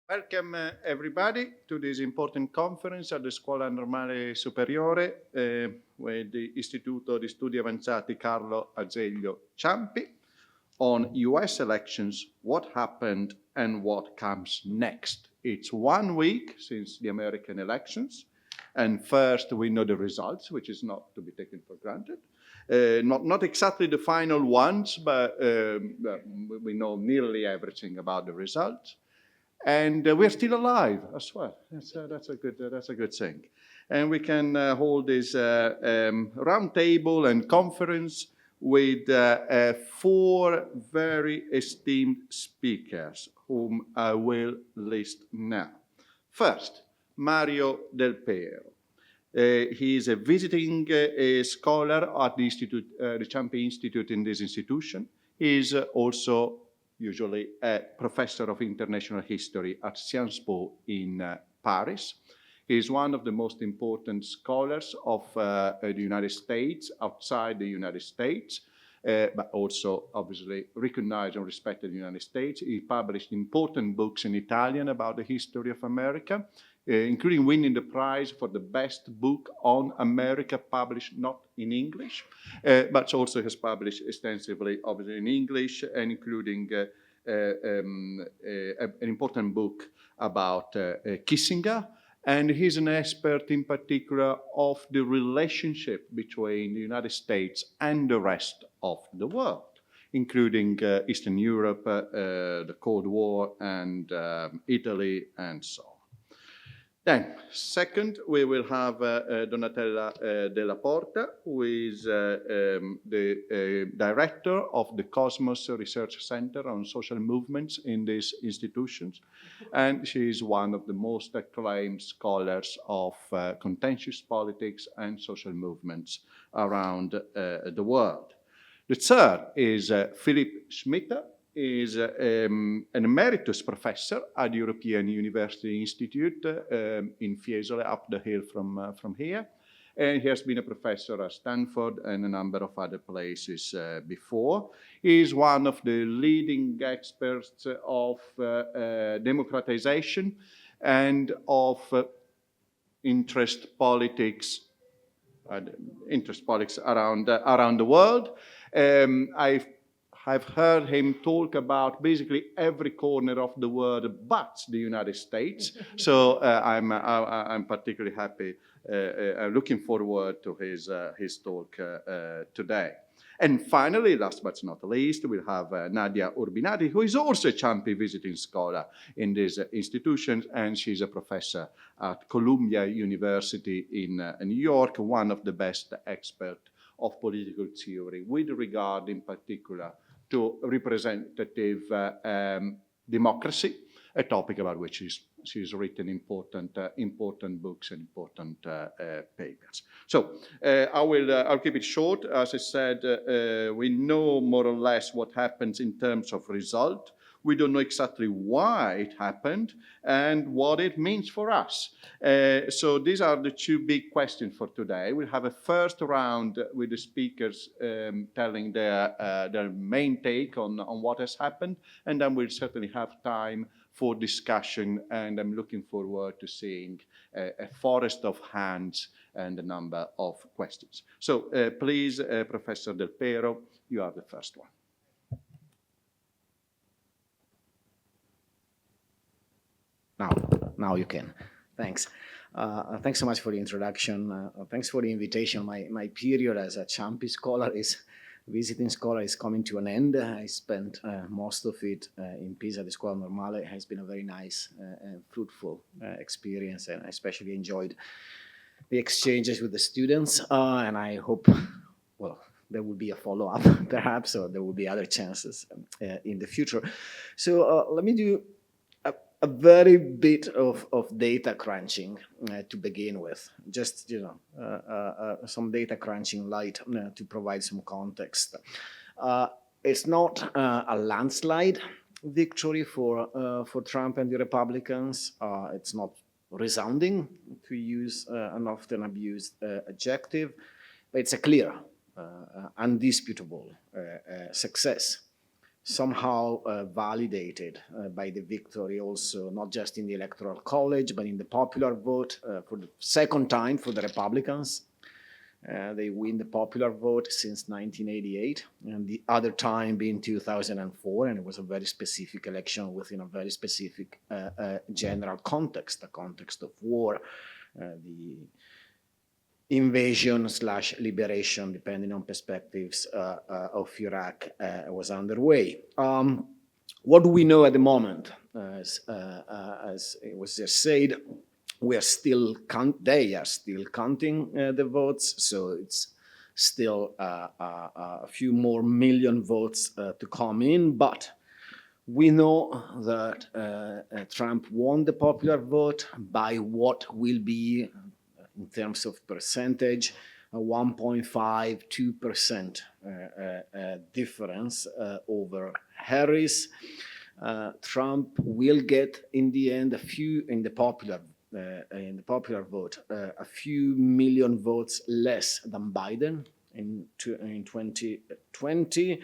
Welcome everybody to this important conference at the Scuola Normale Superiore with the Istituto di Studi Avanzati Carlo, Azeglio, Ciampi on US elections, what happened and what comes next. It's 1 week since the American elections, and first we know the results, which is not to be taken for granted. Not exactly the final ones, but we know nearly everything about the results. And we're still alive as well. That's a good thing. And we can hold this round table and conference with 4 very esteemed speakers, whom I will list now. First, Mario Del Pero. He is a visiting scholar at the Institute, the Ciampi Institute in this institution. He is also usually a professor of international history at Sciences Po in Paris. He is one of the most important scholars of the United States, outside the United States, but also obviously recognized and respected in the United States. He published important books in Italian about the history of America, including winning the prize for the best book on America published not in English, but also has published extensively, obviously in English, and including an important book about Kissinger. And he's an expert in particular of the relationship between the United States and the rest of the world, including Eastern Europe, the Cold War, and Italy, and so on. Then, second, we will have Donatella Della Porta, who is the director of the Cosmos Research Center on Social Movements in these institutions. And she is one of the most acclaimed scholars of contentious politics and social movements around the world. The third is Philippe Schmitter. Is an emeritus professor at the European University Institute in Fiesole, up the hill from here. And he has been a professor at Stanford and a number of other places before. He is one of the leading experts of democratization and of interest politics around the world. I've heard him talk about basically every corner of the world but the United States. So I'm particularly happy, looking forward to his talk today. And finally, last but not least, we'll have Nadia Urbinati, who is also a Ciampi visiting scholar in this institution, and she's a professor at Columbia University in New York, one of the best experts of political theory with regard in particular to representative democracy, a topic about which she's written important books and important papers. So I'll keep it short. As I said, we know more or less what happens in terms of result. We don't know exactly why it happened and what it means for us. So these are the 2 big questions for today. We'll have a first round with the speakers telling their main take on what has happened, and then we'll certainly have time for discussion, and I'm looking forward to seeing a forest of hands and a number of questions. So please, Professor Del Pero, you are the first one. Now you can. Thanks. Thanks so much for the introduction. Thanks for the invitation. My period as a Ciampi visiting scholar is coming to an end. I spent most of it in Pisa at the Scuola Normale. It has been a very nice and fruitful experience, and I especially enjoyed the exchanges with the students. And I hope, well, there will be a follow-up perhaps, or there will be other chances in the future. So let me do a very bit of data crunching to begin with. Just, some data crunching light to provide some context. It's not a landslide victory for Trump and the Republicans. It's not resounding, to use an often abused adjective, but it's a clear, undisputable success somehow validated by the victory also, not just in the Electoral College, but in the popular vote for the second time for the Republicans. They win the popular vote since 1988, and the other time being 2004, and it was a very specific election within a very specific general context, the context of war, the invasion/liberation, depending on perspectives, of Iraq was underway. What do we know at the moment? As it was just said, they are still counting the votes, so it's still a few more million votes to come in, but we know that Trump won the popular vote by what will be, in terms of percentage, a 1.52% difference over Harris. Trump will get, in the end, in the popular vote, a few million votes less than Biden in 2020.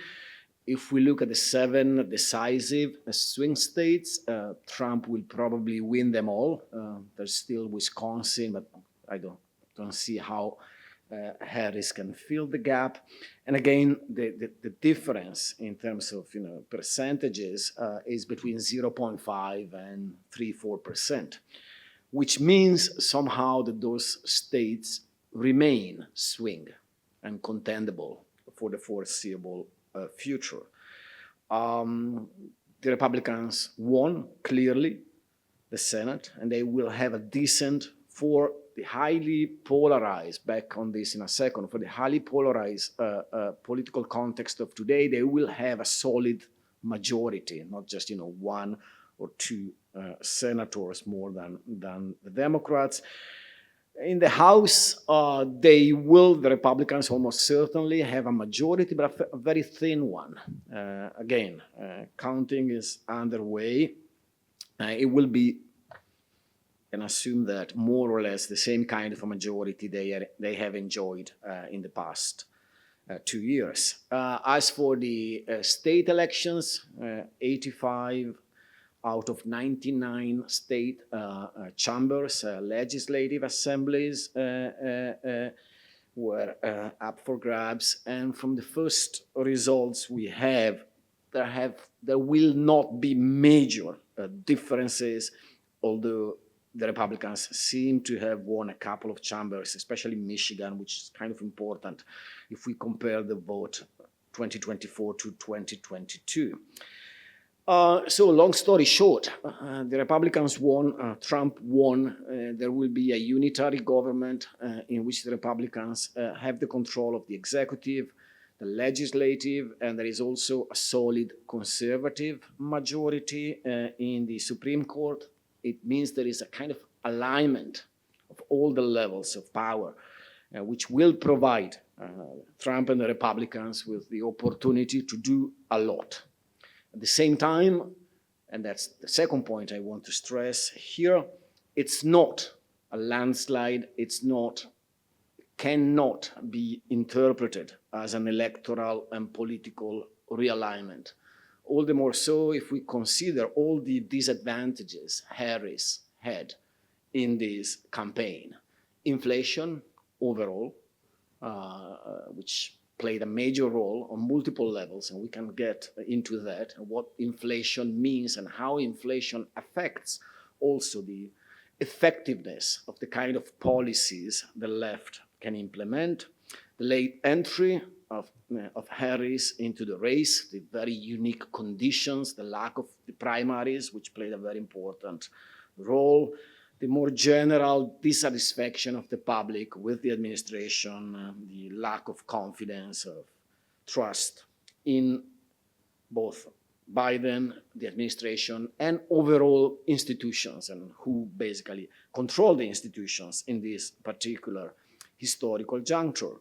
If we look at the 7 decisive swing states, Trump will probably win them all. There's still Wisconsin, but I don't see how Harris can fill the gap. And again, the difference in terms of percentages is between 0.5 and 3-4%, which means somehow that those states remain swing and contendable for the foreseeable future. The Republicans won clearly the Senate, and they will have a decent, for the highly polarized, back on this in a second, for the highly polarized political context of today, they will have a solid majority, not just 1 or 2 senators more than the Democrats. In the House, the Republicans almost certainly have a majority, but a very thin one. Again, counting is underway. It will be, and assume that, more or less the same kind of a majority they have enjoyed in the past 2 years. As for the state elections, 85 out of 99 state chambers, legislative assemblies were up for grabs. And from the first results we have, there will not be major differences, although the Republicans seem to have won a couple of chambers, especially Michigan, which is kind of important if we compare the vote 2024 to 2022. So long story short, the Republicans won, Trump won. There will be a unitary government in which the Republicans have the control of the executive, the legislative, and there is also a solid conservative majority in the Supreme Court. It means there is a kind of alignment of all the levels of power, which will provide Trump and the Republicans with the opportunity to do a lot. At the same time, and that's the second point I want to stress here, it's not a landslide, cannot be interpreted as an electoral and political realignment. All the more so if we consider all the disadvantages Harris had in this campaign. Inflation overall, which played a major role on multiple levels, and we can get into that, and what inflation means and how inflation affects also the effectiveness of the kind of policies the left can implement. The late entry of Harris into the race, the very unique conditions, the lack of the primaries, which played a very important role, the more general dissatisfaction of the public with the administration, the lack of confidence, of trust in both Biden, the administration, and overall institutions, and who basically control the institutions in this particular historical juncture.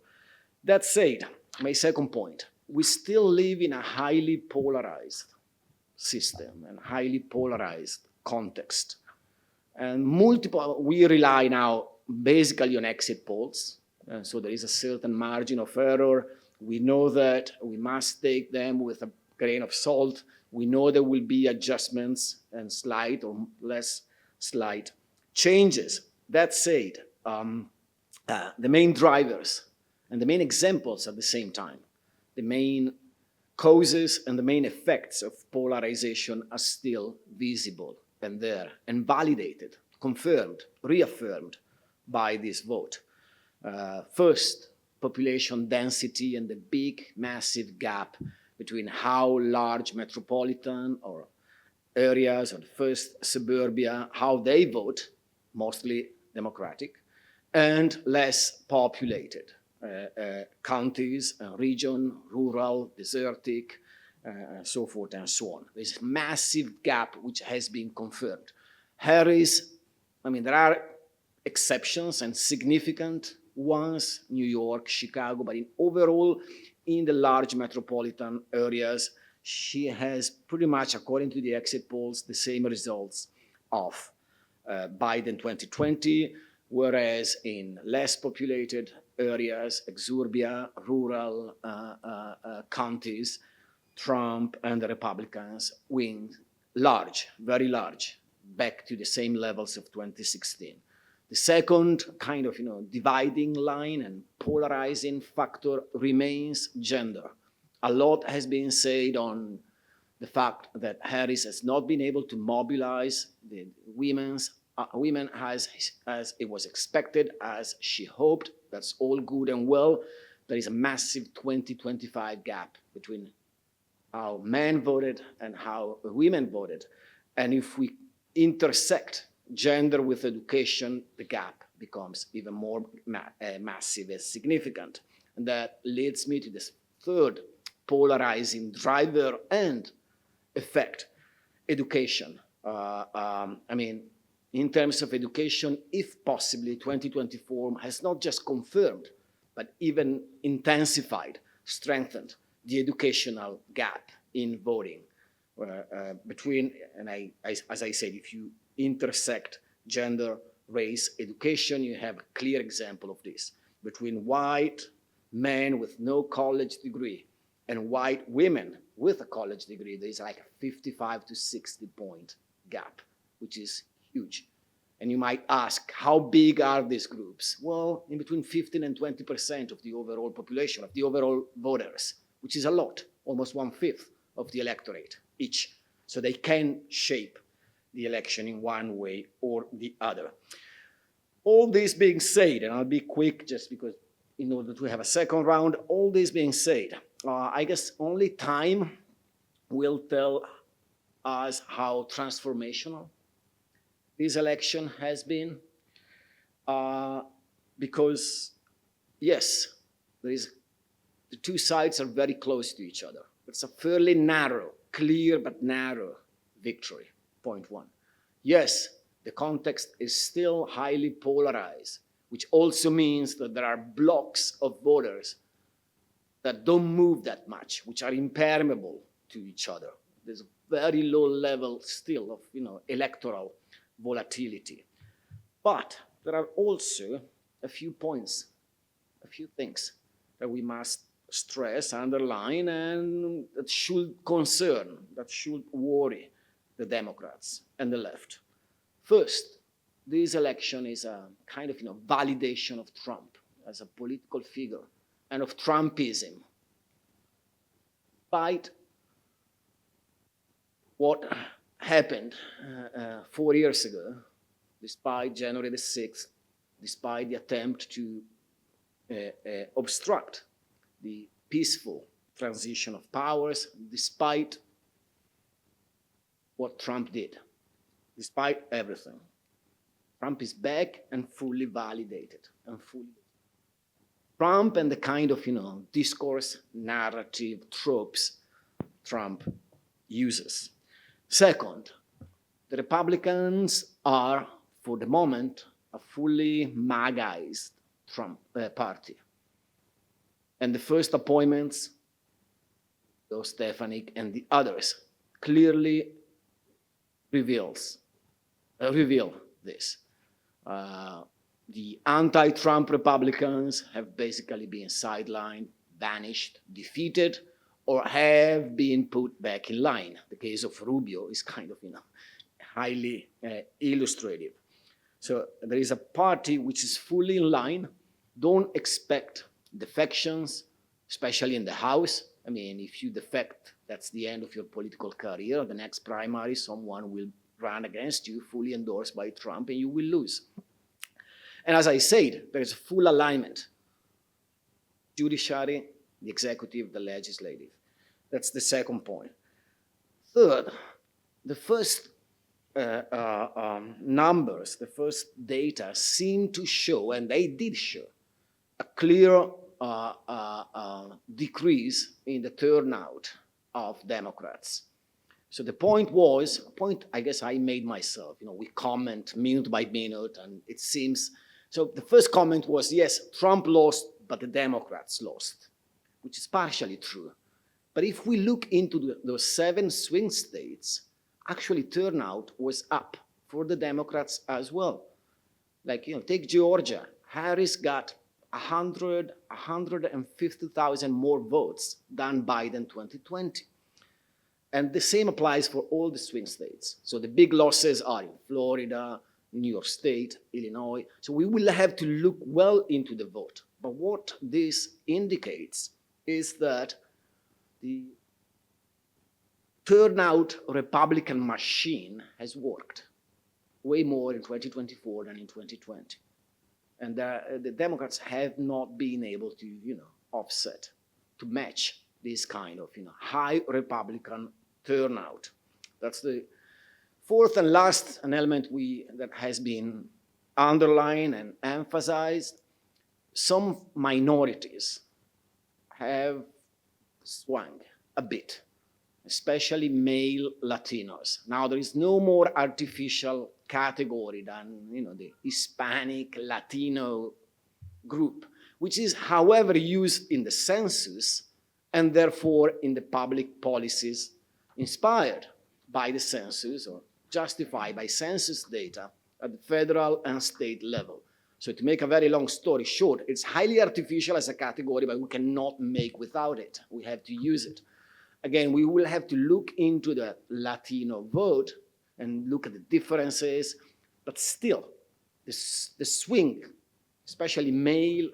That said, my second point, we still live in a highly polarized system and highly polarized context. And we rely now basically on exit polls. So there is a certain margin of error. We know that we must take them with a grain of salt. We know there will be adjustments and slight or less slight changes. That said, the main drivers and the main examples at the same time, the main causes and the main effects of polarization are still visible and there and validated, confirmed, reaffirmed by this vote. First, population density and the big, massive gap between how large metropolitan or areas or first suburbia, how they vote, mostly Democratic, and less populated counties, region, rural, desertic, so forth and so on. There's a massive gap which has been confirmed. Harris, I mean, there are exceptions and significant ones, New York, Chicago, but overall, in the large metropolitan areas, she has pretty much, according to the exit polls, the same results of Biden 2020, whereas in less populated areas, exurbia, rural counties, Trump and the Republicans win large, very large, back to the same levels of 2016. The second kind of dividing line and polarizing factor remains gender. A lot has been said on the fact that Harris has not been able to mobilize the women as it was expected, as she hoped. That's all good and well. There is a massive 20-25 gap between how men voted and how women voted. And if we intersect gender with education, the gap becomes even more massive and significant. And that leads me to this third polarizing driver and effect, education. I mean, in terms of education, if possibly 2024 has not just confirmed, but even intensified, strengthened the educational gap in voting between, and as I said, if you intersect gender, race, education, you have a clear example of this. Between white men with no college degree and white women with a college degree, there's like a 55 to 60 point gap, which is huge. And you might ask, how big are these groups? Well, in between 15 and 20% of the overall population, of the overall voters, which is a lot, almost 1/5 of the electorate each. So they can shape the election in one way or the other. All this being said, and I'll be quick just because in order to have a second round, all this being said, I guess only time will tell us how transformational this election has been, because yes, the two sides are very close to each other. It's a fairly narrow, clear but narrow victory, point one. Yes, the context is still highly polarized, which also means that there are blocks of voters that don't move that much, which are impermeable to each other. There's a very low level still of electoral volatility. But there are also a few points, a few things that we must stress, underline, and that should concern, that should worry the Democrats and the left. First, this election is a kind of validation of Trump as a political figure and of Trumpism. Despite what happened 4 years ago, despite January the 6th, despite the attempt to obstruct the peaceful transition of powers, despite what Trump did, despite everything, Trump is back and fully validated and fully. Trump and the kind of discourse, narrative, tropes Trump uses. Second, the Republicans are, for the moment, a fully MAGAized Trump party. And the first appointments, Joe Stefanik and the others, clearly reveal this. The anti-Trump Republicans have basically been sidelined, banished, defeated, or have been put back in line. The case of Rubio is kind of, highly illustrative. So there is a party which is fully in line. Don't expect defections, especially in the House. I mean, if you defect, that's the end of your political career. The next primary, someone will run against you, fully endorsed by Trump, and you will lose. And as I said, there is full alignment. Judiciary, the executive, the legislative. That's the second point. Third, the first numbers, the first data seem to show, and they did show, a clear decrease in the turnout of Democrats. So the point was, a point I guess I made myself, we comment minute by minute, and it seems, so the first comment was, yes, Trump lost, but the Democrats lost, which is partially true. But if we look into those 7 swing states, actually turnout was up for the Democrats as well. Like, take Georgia. Harris got 150,000 more votes than Biden 2020. And the same applies for all the swing states. So the big losses are in Florida, New York State, Illinois. So we will have to look well into the vote. But what this indicates is that the turnout Republican machine has worked way more in 2024 than in 2020. And the Democrats have not been able to, offset, to match this kind of, high Republican turnout. That's the fourth and last element that has been underlined and emphasized. Some minorities have swung a bit, especially male Latinos. Now there is no more artificial category than the Hispanic Latino group, which is however used in the census and therefore in the public policies inspired by the census or justified by census data at the federal and state level. So to make a very long story short, it's highly artificial as a category, but we cannot make without it. We have to use it. Again, we will have to look into the Latino vote and look at the differences, but still, the swing, especially male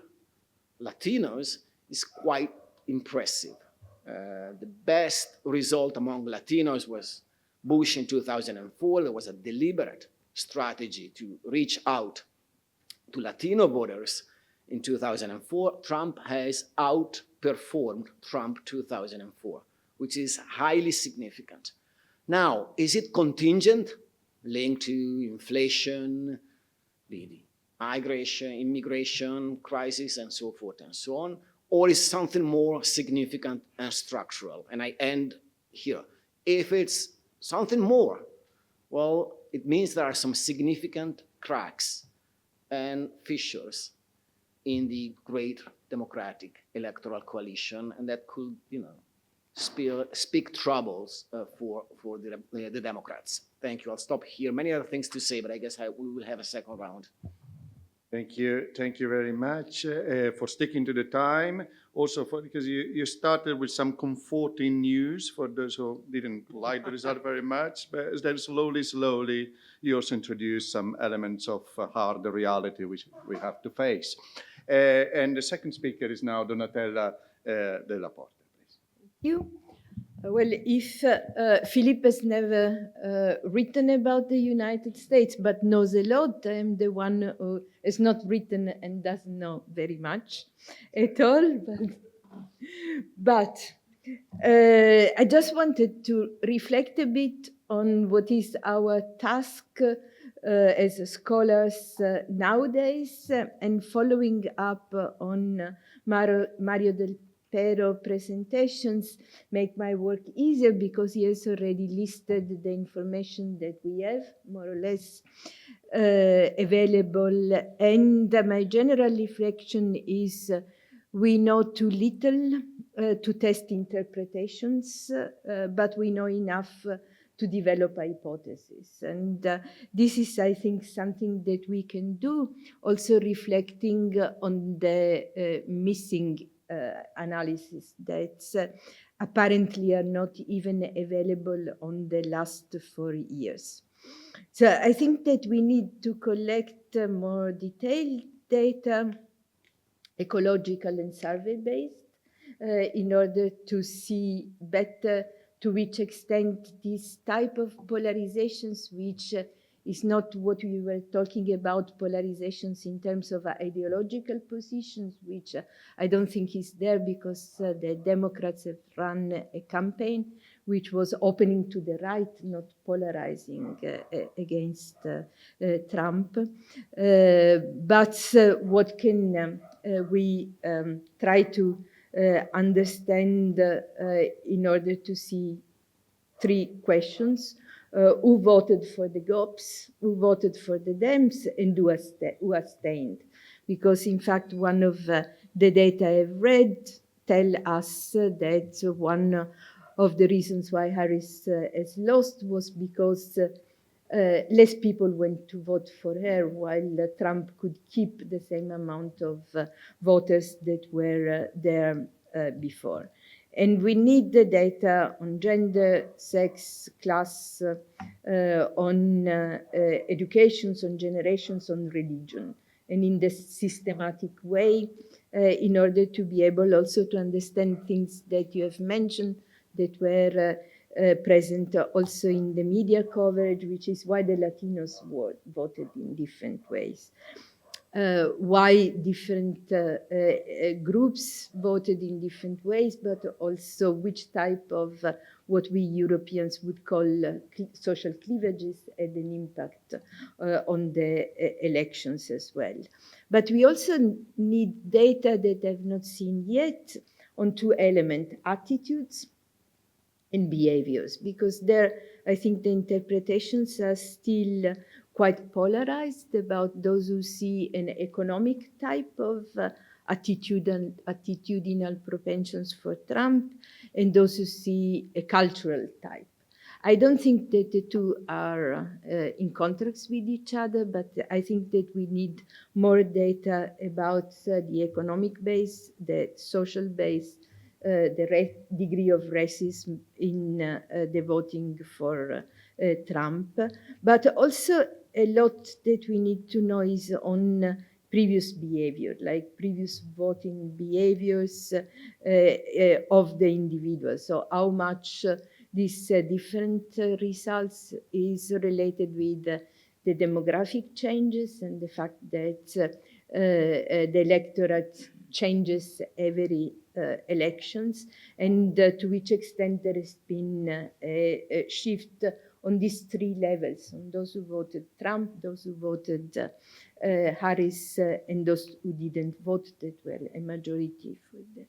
Latinos, is quite impressive. The best result among Latinos was Bush in 2004. There was a deliberate strategy to reach out to Latino voters in 2004. Trump has outperformed Trump 2004, which is highly significant. Now, is it contingent, linked to inflation, the migration, immigration crisis, and so forth and so on, or is something more significant and structural? And I end here. If it's something more, well, it means there are some significant cracks and fissures in the great Democratic electoral coalition, and that could, speak troubles for the Democrats. Thank you. I'll stop here. Many other things to say, but I guess we will have a second round. Thank you very much for sticking to the time. Also, because you started with some comforting news for those who didn't like the result very much, but then slowly, you also introduced some elements of hard reality which we have to face. And the second speaker is now Donatella Della Porta. You? Well, if Philippe has never written about the United States but knows a lot, I'm the one who has not written and doesn't know very much at all. But I just wanted to reflect a bit on what is our task as scholars nowadays, and following up on Mario Del Pero presentations make my work easier because he has already listed the information that we have more or less available. And my general reflection is we know too little to test interpretations, but we know enough to develop hypotheses. And this is, I think, something that we can do, also reflecting on the missing analysis that apparently are not even available on the last 4 years. So I think that we need to collect more detailed data, ecological and survey-based, in order to see better to which extent this type of polarizations, which is not what we were talking about, polarizations in terms of ideological positions, which I don't think is there because the Democrats have run a campaign which was opening to the right, not polarizing against Trump. But what can we try to understand in order to see three questions. Who voted for the GOPs, who voted for the Dems, and who abstained? Because in fact, one of the data I've read tell us that one of the reasons why Harris has lost was because less people went to vote for her, while Trump could keep the same amount of voters that were there before. And we need the data on gender, sex, class, on educations, on generations, on religion, and in this systematic way, in order to be able also to understand things that you have mentioned that were present also in the media coverage, which is why the Latinos voted in different ways. Why different groups voted in different ways, but also which type of what we Europeans would call social cleavages had an impact on the elections as well. But we also need data that I've not seen yet on two elements, attitudes and behaviors, because there, I think the interpretations are still quite polarized about those who see an economic type of attitudinal propensions for Trump and those who see a cultural type. I don't think that the two are in contrast with each other, but I think that we need more data about the economic base, the social base, the degree of racism in the voting for Trump, but also a lot that we need to know is on previous behavior, like previous voting behaviors of the individual. So how much these different results is related with the demographic changes and the fact that the electorate changes every elections, and to which extent there has been a shift on these three levels, on those who voted Trump, those who voted Harris, and those who didn't vote, that were a majority for them.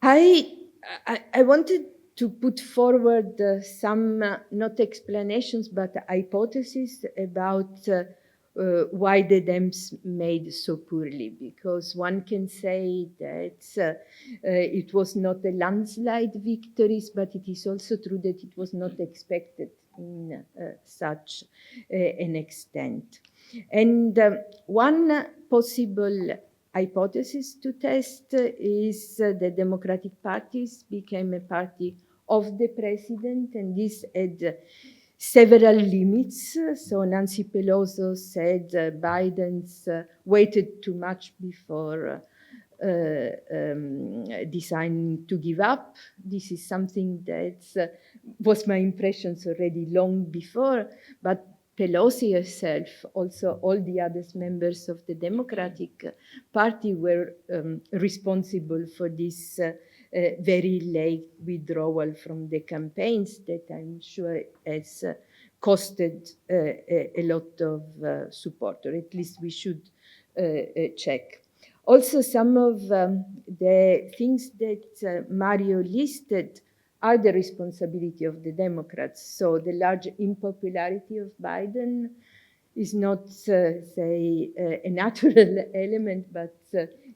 I wanted to put forward some, not explanations, but hypotheses about why the Dems made so poorly, because one can say that it was not a landslide victories, but it is also true that it was not expected in such an extent. And one possible hypothesis to test is the Democratic parties became a party of the president, and this had several limits. So Nancy Pelosi said Biden's waited too much before deciding to give up. This is something that was my impressions already long before, but Pelosi herself, also all the other members of the Democratic Party were responsible for this very late withdrawal from the campaigns that I'm sure has costed a lot of support, or at least we should check. Also, some of the things that Mario listed are the responsibility of the Democrats. So the large unpopularity of Biden is not, say, a natural element, but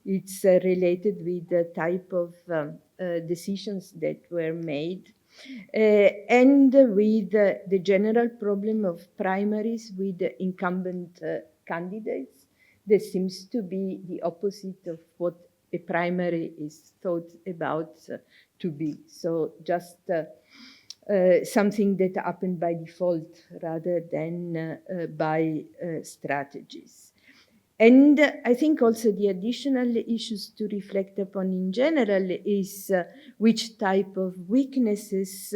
it's related with the type of decisions that were made. And with the general problem of primaries with incumbent candidates, that seems to be the opposite of what a primary is thought about to be. So just something that happened by default rather than by strategies. And I think also the additional issues to reflect upon in general is which type of weaknesses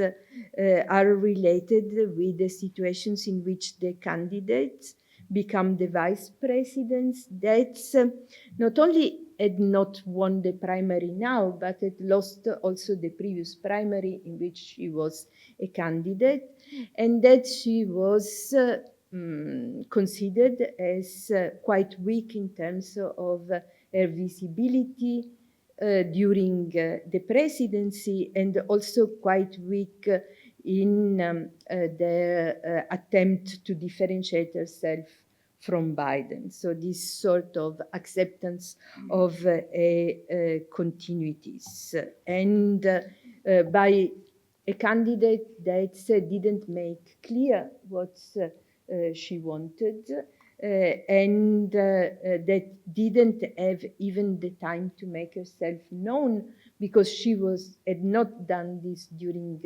are related with the situations in which the candidates become the vice presidents that not only had not won the primary now, but had lost also the previous primary in which she was a candidate, and that she was considered as quite weak in terms of her visibility during the presidency, and also quite weak in their attempt to differentiate herself from Biden. So this sort of acceptance of continuities. And by a candidate that didn't make clear what she wanted, and that didn't have even the time to make herself known, because she had not done this during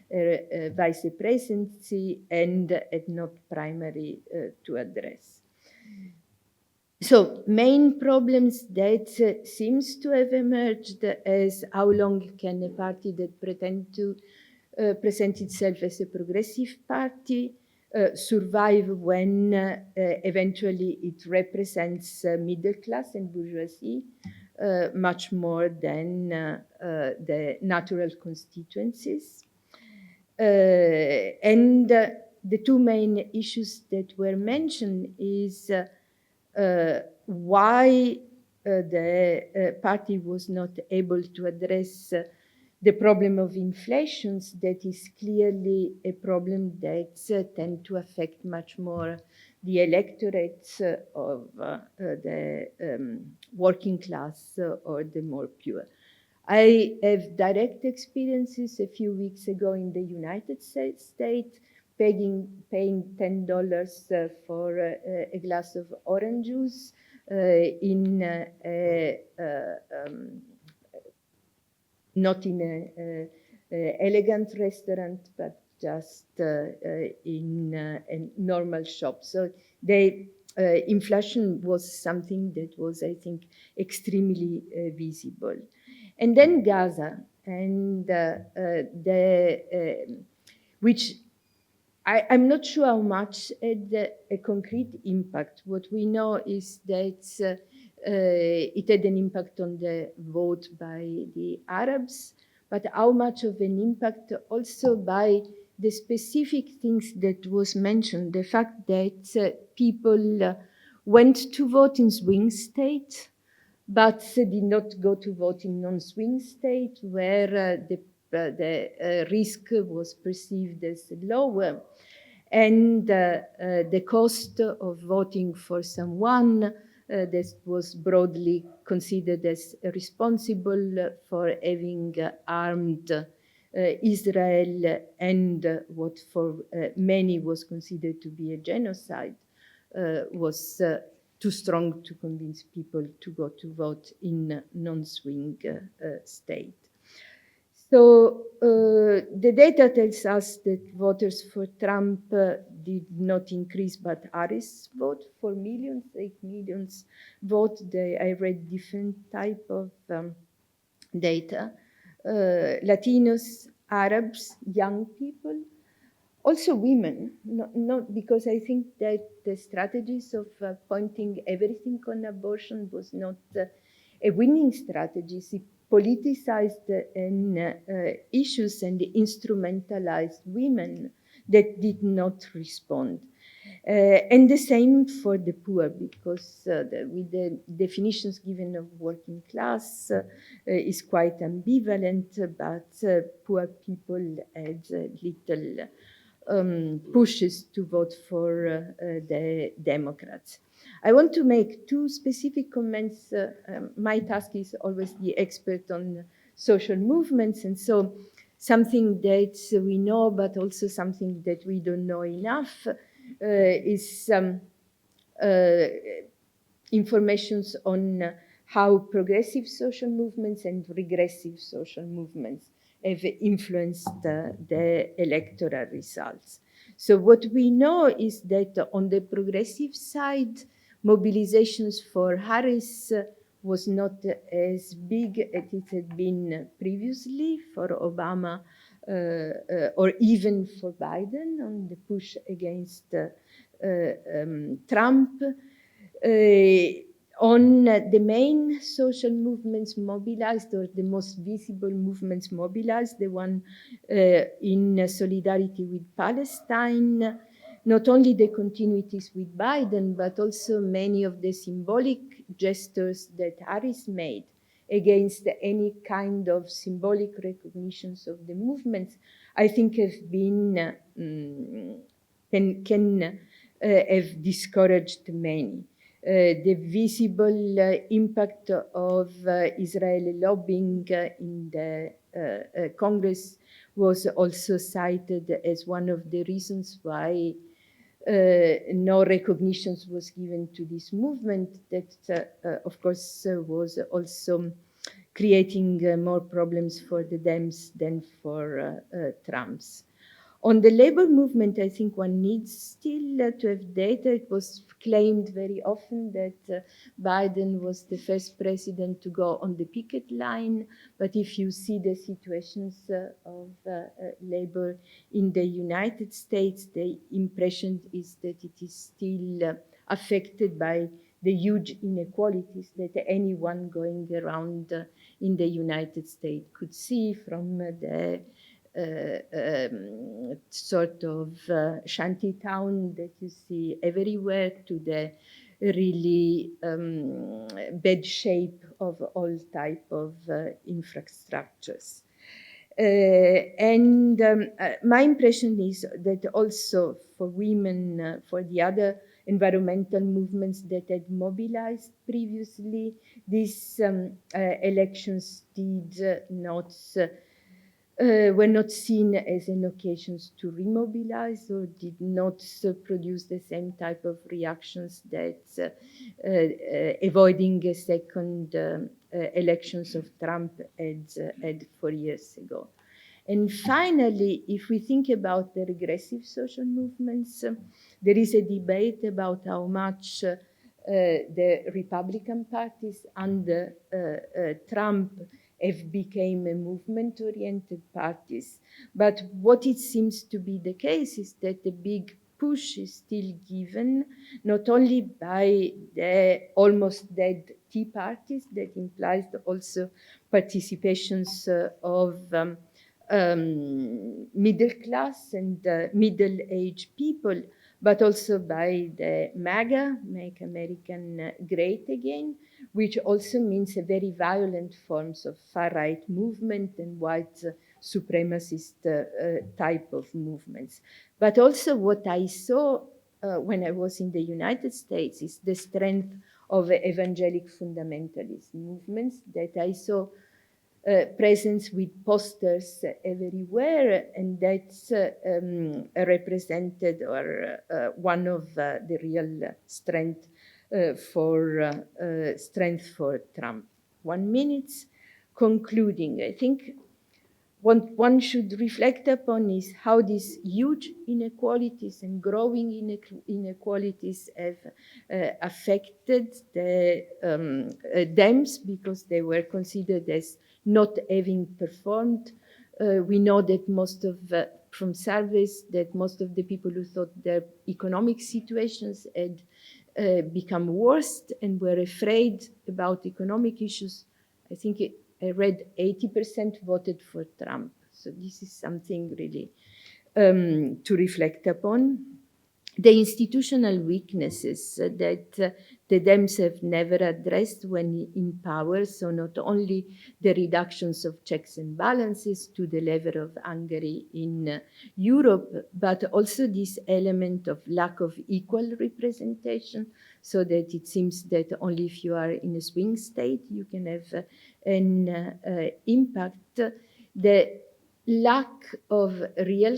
her vice presidency and had not primary to address. So main problems that seems to have emerged as how long can a party that pretend to present itself as a progressive party survive when eventually it represents middle class and bourgeoisie much more than the natural constituencies. And the two main issues that were mentioned is why the party was not able to address the problem of inflations. That is clearly a problem that tend to affect much more the electorates of the working class or the more pure. I have direct experiences a few weeks ago in the United States, paying $10 for a glass of orange juice in not in a elegant restaurant, but just in a normal shop. So the inflation was something that was, I think, extremely visible. And then Gaza, and which I'm not sure how much had a concrete impact. What we know is that it had an impact on the vote by the Arabs, but how much of an impact also by the specific things that was mentioned, the fact that people went to vote in swing states, but did not go to vote in non-swing state where the risk was perceived as lower. And the cost of voting for someone that was broadly considered as responsible for having armed Israel and what for many was considered to be a genocide was too strong to convince people to go to vote in non-swing state. So the data tells us that voters for Trump did not increase, but Harris vote, 4 million, 8 million vote. I read different type of data. Latinos, Arabs, young people, also women, not because I think that the strategies of pointing everything on abortion was not a winning strategy. It politicized issues and instrumentalized women that did not respond. And the same for the poor, because with the definitions given of working class is quite ambivalent, but poor people had little pushes to vote for the Democrats. I want to make two specific comments. My task is always the expert on social movements, and so something that we know, but also something that we don't know enough, is information on how progressive social movements and regressive social movements have influenced the electoral results. So what we know is that on the progressive side, mobilizations for Harris was not as big as it had been previously for Obama or even for Biden on the push against Trump. On the main social movements mobilized, or the most visible movements mobilized, the one in solidarity with Palestine, not only the continuities with Biden, but also many of the symbolic gestures that Harris made against any kind of symbolic recognitions of the movements, I think have been, can have discouraged many. The visible impact of Israeli lobbying in the Congress was also cited as one of the reasons why no recognitions was given to this movement that, of course, was also creating more problems for the Dems than for Trump's. On the labor movement, I think one needs still to have data. It was claimed very often that Biden was the first president to go on the picket line. But if you see the situations of labor in the United States, the impression is that it is still affected by the huge inequalities that anyone going around in the United States could see, from the sort of shanty town that you see everywhere to the really bad shape of all type of infrastructures. My impression is that also for women, for the other environmental movements that had mobilized previously, these elections did not were not seen as an occasion to remobilize, or did not produce the same type of reactions that avoiding a second elections of Trump had 4 years ago. And finally, if we think about the regressive social movements, there is a debate about how much the Republican parties under Trump have become a movement-oriented parties. But what it seems to be the case is that the big push is still given, not only by the almost dead Tea parties, that implies also participations of middle class and middle-aged people, but also by the MAGA, Make American Great Again, which also means a very violent forms of far-right movement and white supremacist type of movements. But also what I saw when I was in the United States is the strength of evangelic fundamentalist movements that I saw presence with posters everywhere, and that's represented or one of the real strength for Trump. 1 minute concluding. I think what one should reflect upon is how these huge inequalities and growing inequalities have affected the Dems, because they were considered as not having performed. We know that from surveys, that most of the people who thought their economic situations had become worse and were afraid about economic issues. I think I read 80% voted for Trump. So this is something really to reflect upon. The institutional weaknesses that the Dems have never addressed when in power, so not only the reductions of checks and balances to the level of Hungary in Europe, but also this element of lack of equal representation, so that it seems that only if you are in a swing state you can have an impact. The lack of real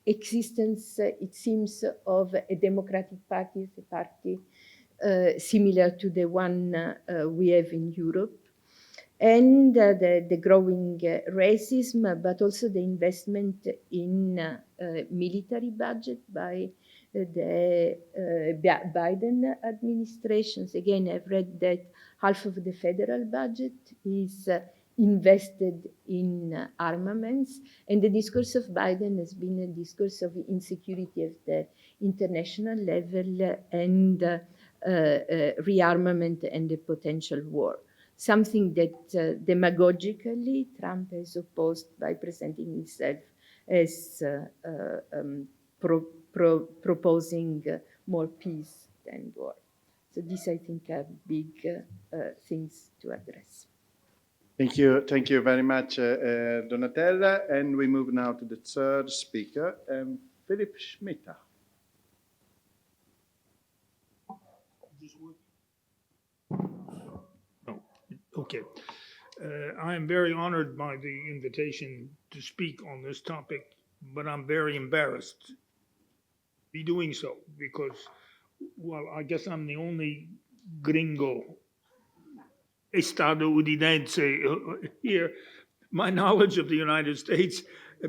existence, it seems, of a democratic party as a party similar to the one we have in Europe, and the growing racism, but also the investment in military budget by the Biden administrations. Again, I've read that half of the federal budget is invested in armaments, and the discourse of Biden has been a discourse of insecurity at the international level and rearmament and a potential war. Something that demagogically Trump has opposed by presenting himself as proposing more peace than war. So these, I think, are big things to address. Thank you very much, Donatella. And we move now to the third speaker, Philippe Schmitter. Okay. I am very honored by the invitation to speak on this topic, but I'm very embarrassed to be doing so because, well, I guess I'm the only gringo estadounidense here. My knowledge of the United States,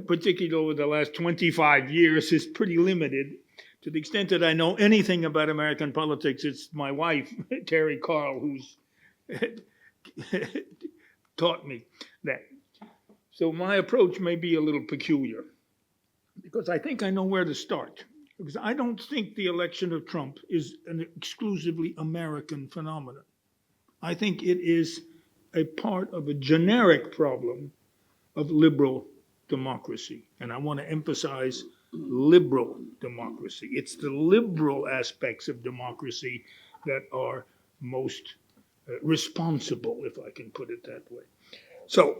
particularly over the last 25 years, is pretty limited. To the extent that I know anything about American politics, it's my wife, Terry Carl, who's taught me that. So my approach may be a little peculiar because I think I know where to start. Because I don't think the election of Trump is an exclusively American phenomenon. I think it is a part of a generic problem of liberal democracy. And I want to emphasize liberal democracy. It's the liberal aspects of democracy that are most responsible, if I can put it that way. So,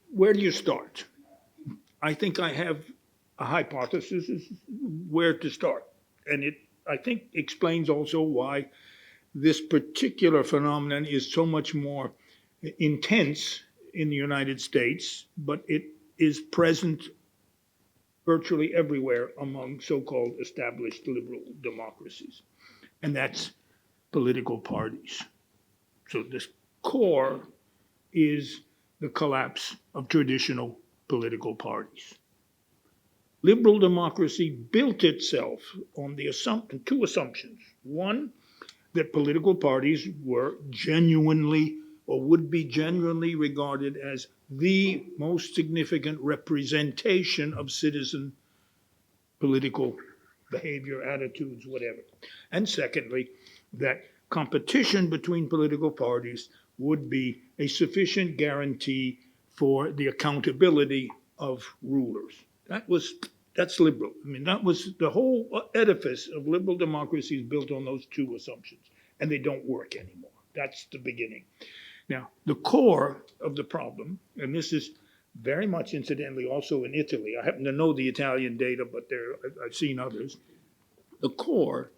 where do you start? I think I have a hypothesis as where to start. And it, I think, explains also why this particular phenomenon is so much more intense in the United States, but it is present virtually everywhere among so-called established liberal democracies. And that's political parties. So this core is the collapse of traditional political parties. Liberal democracy built itself on the two assumptions. One, that political parties were genuinely or would be genuinely regarded as the most significant representation of citizen political behavior, attitudes, whatever. And secondly, that competition between political parties would be a sufficient guarantee for the accountability of rulers. That's liberal. I mean, that was the whole edifice of liberal democracy is built on those two assumptions, and they don't work anymore. That's the beginning. Now, the core of the problem, and this is very much incidentally also in Italy. I happen to know the Italian data, but I've seen others. The core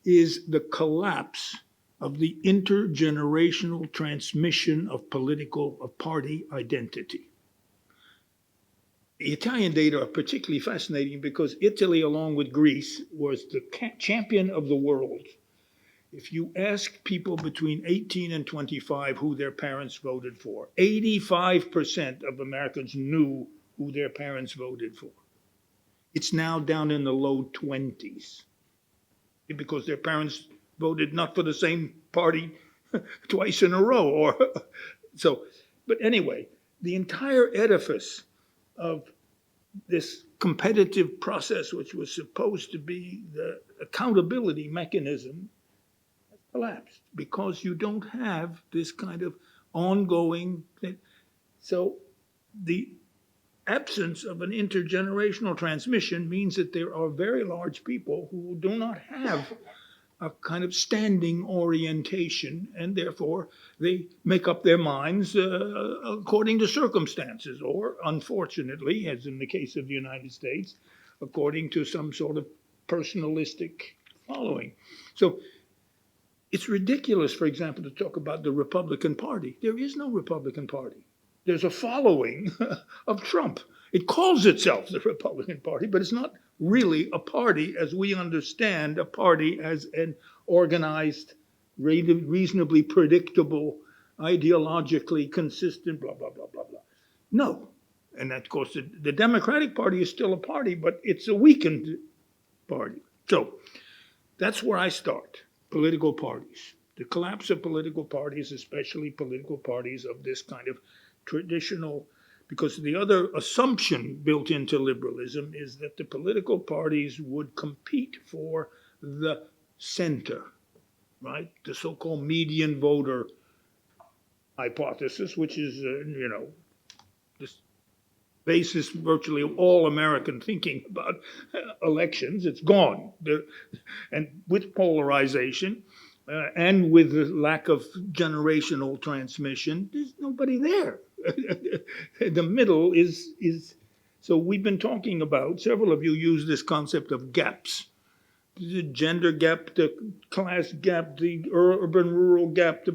is the collapse of the intergenerational transmission of party identity. The Italian data are particularly fascinating because Italy, along with Greece, was the champion of the world. If you ask people between 18 and 25 who their parents voted for, 85% of Americans knew who their parents voted for. It's now down in the low 20s because their parents voted not for the same party twice in a row. But anyway, the entire edifice of this competitive process, which was supposed to be the accountability mechanism, collapsed because you don't have this kind of ongoing thing. So the absence of an intergenerational transmission means that there are very large people who do not have a kind of standing orientation, and therefore they make up their minds according to circumstances, or unfortunately, as in the case of the United States, according to some sort of personalistic following. So it's ridiculous, for example, to talk about the Republican Party. There is no Republican Party. There's a following of Trump. It calls itself the Republican Party, but it's not really a party as we understand a party as an organized, reasonably predictable, ideologically consistent, blah, blah, blah, blah, blah. No. And of course, the Democratic Party is still a party, but it's a weakened party. So that's where I start, political parties. The collapse of political parties, especially political parties of this kind of traditional, because the other assumption built into liberalism is that the political parties would compete for the center, right? The so-called median voter hypothesis, which is, this basis virtually of all American thinking about elections. It's gone. And with polarization and with the lack of generational transmission, there's nobody there. The middle is, so we've been talking about, several of you use this concept of gaps. The gender gap, the class gap, the urban-rural gap,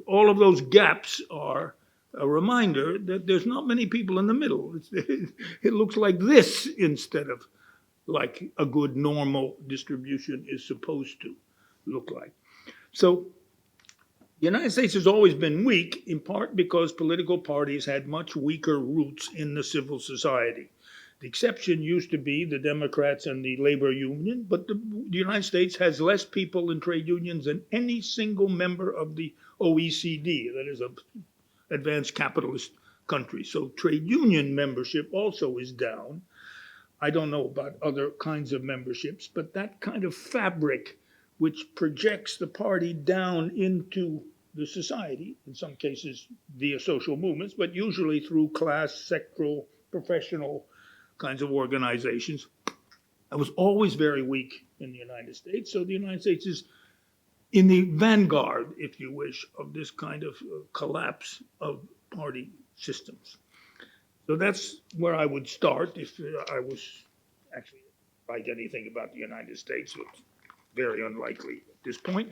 all of those gaps are a reminder that there's not many people in the middle. It looks like this instead of like a good normal distribution is supposed to look like. So the United States has always been weak, in part because political parties had much weaker roots in the civil society. The exception used to be the Democrats and the labor union, but the United States has less people in trade unions than any single member of the OECD, that is, a advanced capitalist country. So trade union membership also is down. I don't know about other kinds of memberships, but that kind of fabric which projects the party down into the society, in some cases via social movements, but usually through class, sectoral, professional kinds of organizations. I was always very weak in the United States. So the United States is in the vanguard, if you wish, of this kind of collapse of party systems. So that's where I would start if I was actually write anything about the United States. It's very unlikely at this point.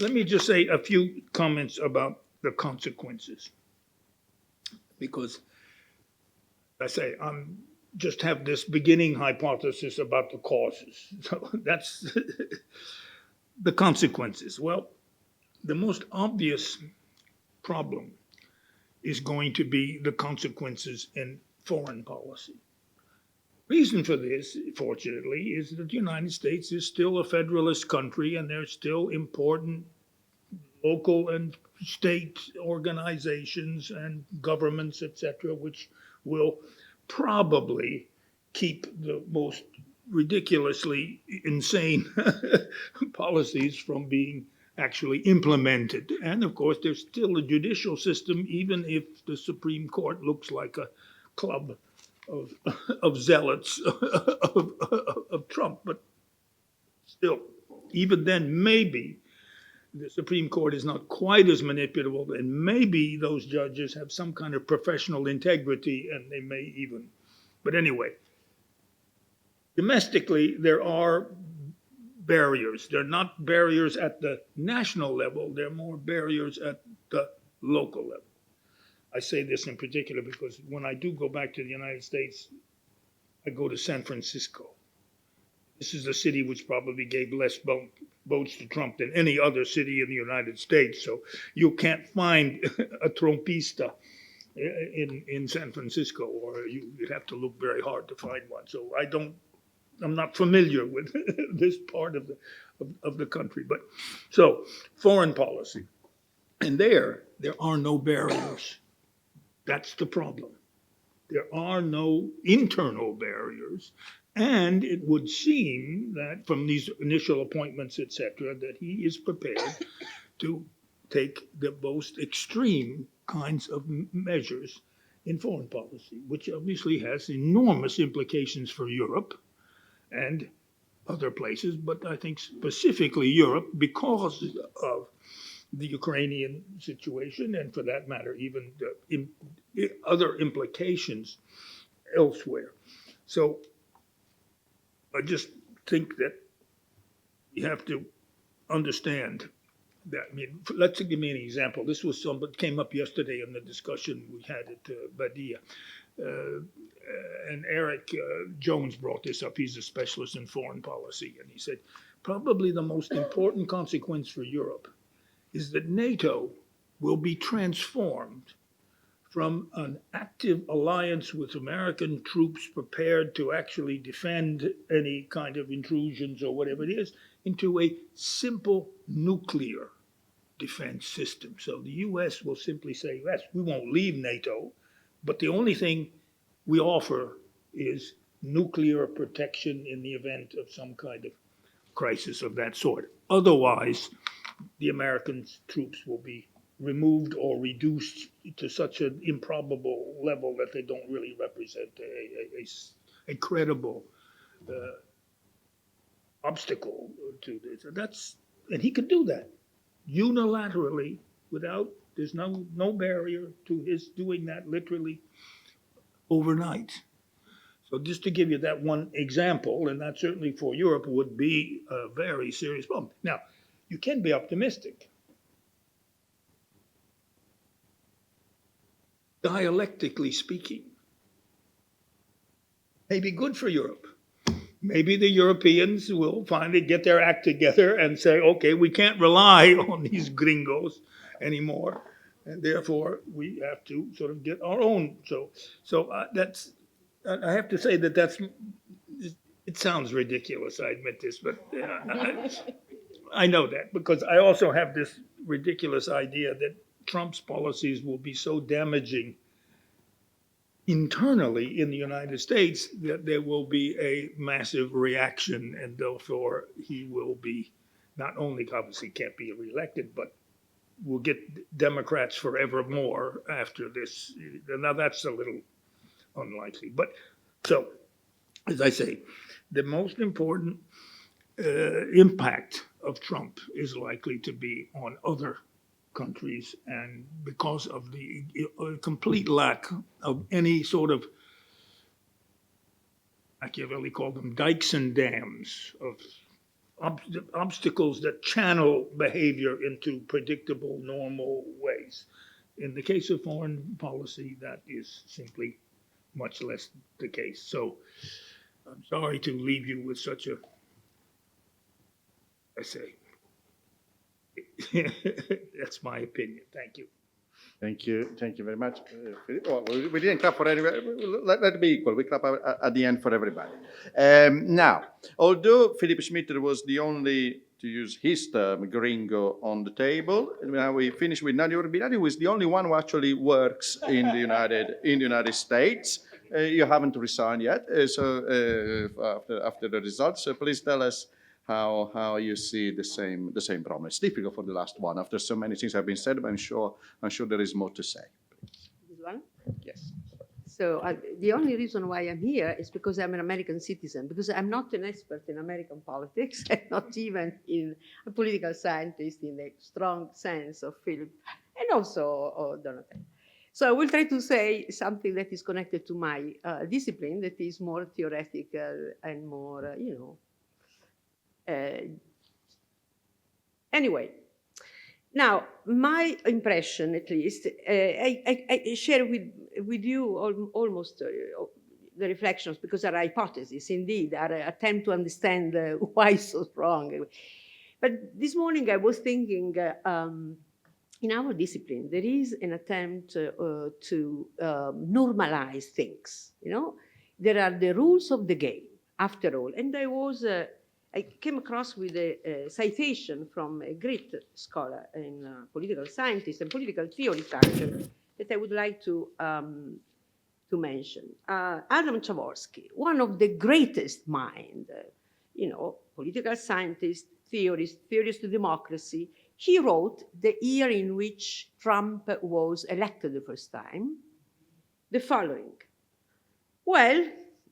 Let me just say a few comments about the consequences. Because I say, I'm just have this beginning hypothesis about the causes. So that's the consequences. Well, the most obvious problem is going to be the consequences in foreign policy. Reason for this, fortunately, is that the United States is still a federalist country and there's still important local and state organizations and governments, etc., which will probably keep the most ridiculously insane policies from being actually implemented. And of course, there's still a judicial system, even if the Supreme Court looks like a club of zealots of Trump. But still, even then, maybe the Supreme Court is not quite as manipulable, and maybe those judges have some kind of professional integrity, and they may even. But anyway, domestically, there are barriers. They're not barriers at the national level. They're more barriers at the local level. I say this in particular because when I do go back to the United States, I go to San Francisco. This is the city which probably gave less votes to Trump than any other city in the United States. So you can't find a Trumpista in San Francisco, or you'd have to look very hard to find one. So I'm not familiar with this part of the country. But so foreign policy, and there are no barriers. That's the problem. There are no internal barriers. And it would seem that from these initial appointments, et cetera, that he is prepared to take the most extreme kinds of measures in foreign policy, which obviously has enormous implications for Europe and other places, but I think specifically Europe because of the Ukrainian situation and, for that matter, even the other implications elsewhere. So I just think that you have to understand that. I mean, let's give me an example. This was something that came up yesterday in the discussion we had at Badia. and Eric Jones brought this up. He's a specialist in foreign policy, and he said probably the most important consequence for Europe is that NATO will be transformed from an active alliance with American troops prepared to actually defend any kind of intrusions or whatever it is, into a simple nuclear defense system. So the U.S. will simply say, yes, we won't leave NATO, but the only thing we offer is nuclear protection in the event of some kind of crisis of that sort. Otherwise, the American troops will be removed or reduced to such an improbable level that they don't really represent a credible obstacle to this. And he could do that unilaterally without, there's no barrier to his doing that literally overnight. So just to give you that one example, and that certainly for Europe would be a very serious problem. Now, you can be optimistic. Dialectically speaking, may be good for Europe. Maybe the Europeans will finally get their act together and say, okay, we can't rely on these gringos anymore, and therefore we have to sort of get our own. So that's, I have to say that's, it sounds ridiculous, I admit this, but I know that because I also have this ridiculous idea that Trump's policies will be so damaging internally in the United States that there will be a massive reaction, and therefore he will be not only obviously can't be reelected, but will get Democrats forevermore after this. Now that's a little unlikely. But so, as I say, the most important impact of Trump is likely to be on other countries, and because of the complete lack of any sort of, Machiavelli called them dikes and dams, of obstacles that channel behavior into predictable, normal ways. In the case of foreign policy, that is simply much less the case. So I'm sorry to leave you with such a, I say, that's my opinion. Thank you. Thank you very much, Philippe. Well, we didn't clap for anybody. Let it be equal. We clap at the end for everybody. Now, although Philippe Schmitter was the only, to use his term, gringo on the table, now we finish with Nadia Urbinati, who is the only one who actually works in the United States. You haven't resigned yet, so after the results, so please tell us how you see the same problem. It's difficult for the last one after so many things have been said, but I'm sure there is more to say. This one? Yes. So the only reason why I'm here is because I'm an American citizen, because I'm not an expert in American politics, and not even in a political scientist in the strong sense of Philippe, and also Donald Trump. So I will try to say something that is connected to my discipline, that is more theoretical and more, anyway, now my impression, at least, I share with you almost the reflections, because are hypotheses, indeed, are an attempt to understand why it's so strong. But this morning I was thinking, in our discipline, there is an attempt to normalize things. There are the rules of the game, after all, and I came across with a citation from a great scholar and political scientist and political theory student that I would like to mention. Adam Przeworski, one of the greatest minds, political scientist, theorist of democracy. He wrote the year in which Trump was elected the first time, the following. Well,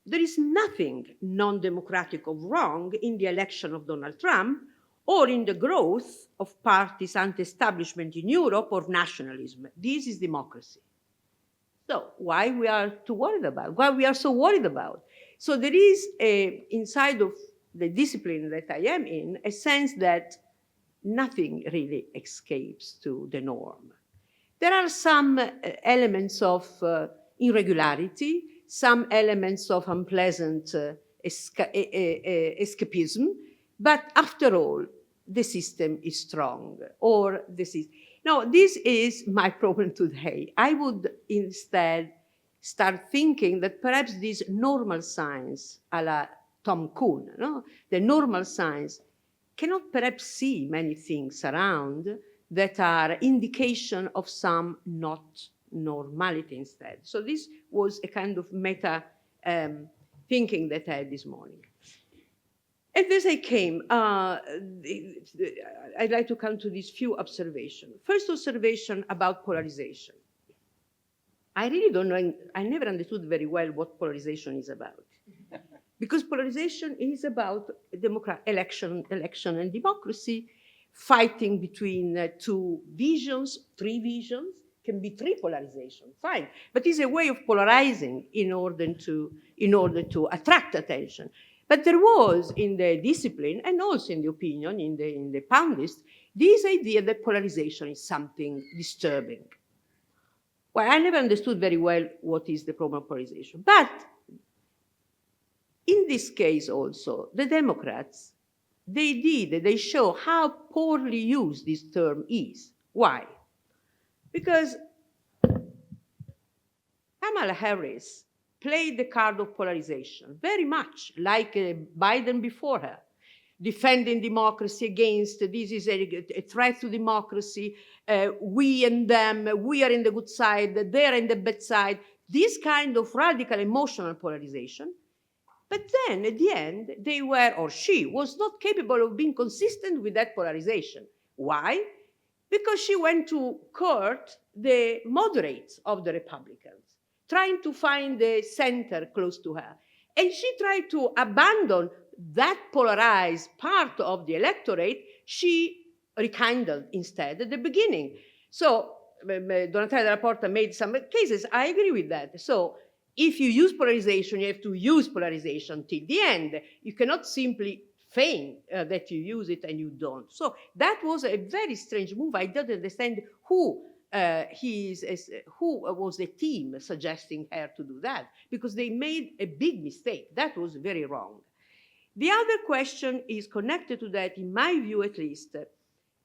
there is nothing non-democratic or wrong in the election of Donald Trump or in the growth of parties anti-establishment in Europe or nationalism. This is democracy. So why we are so worried about? So there is inside of the discipline that I am in, a sense that nothing really escapes to the norm. There are some elements of irregularity, some elements of unpleasant escapism, but after all, the system is strong, or this is. Now, this is my problem today. I would instead start thinking that perhaps this normal science, a la Tom Kuhn, no? The normal science cannot perhaps see many things around that are indication of some not normality instead. So this was a kind of meta thinking that I had this morning. And as I came, I'd like to come to these few observations. First observation about polarization. I really don't know, I never understood very well what polarization is about. Because polarization is about election and democracy, fighting between two visions, three visions, can be three polarization, fine. But it's a way of polarizing in order to attract attention. But there was in the discipline, and also in the opinion, in the Poundist, this idea that polarization is something disturbing. Well, I never understood very well what is the problem of polarization. But in this case also, the Democrats, they show how poorly used this term is. Why? Because Kamala Harris played the card of polarization very much like Biden before her, defending democracy against this is a threat to democracy, we and them, we are in the good side, they are in the bad side, this kind of radical emotional polarization. But then at the end, they were, or she was not capable of being consistent with that polarization. Why? Because she went to court the moderates of the Republicans, trying to find the center close to her. And she tried to abandon that polarized part of the electorate. She rekindled instead at the beginning. So Donatella Della Porta made some cases. I agree with that. So if you use polarization, you have to use polarization till the end. You cannot simply feign that you use it and you don't. So that was a very strange move. I don't understand who was the team suggesting her to do that, because they made a big mistake. That was very wrong. The other question is connected to that, in my view at least,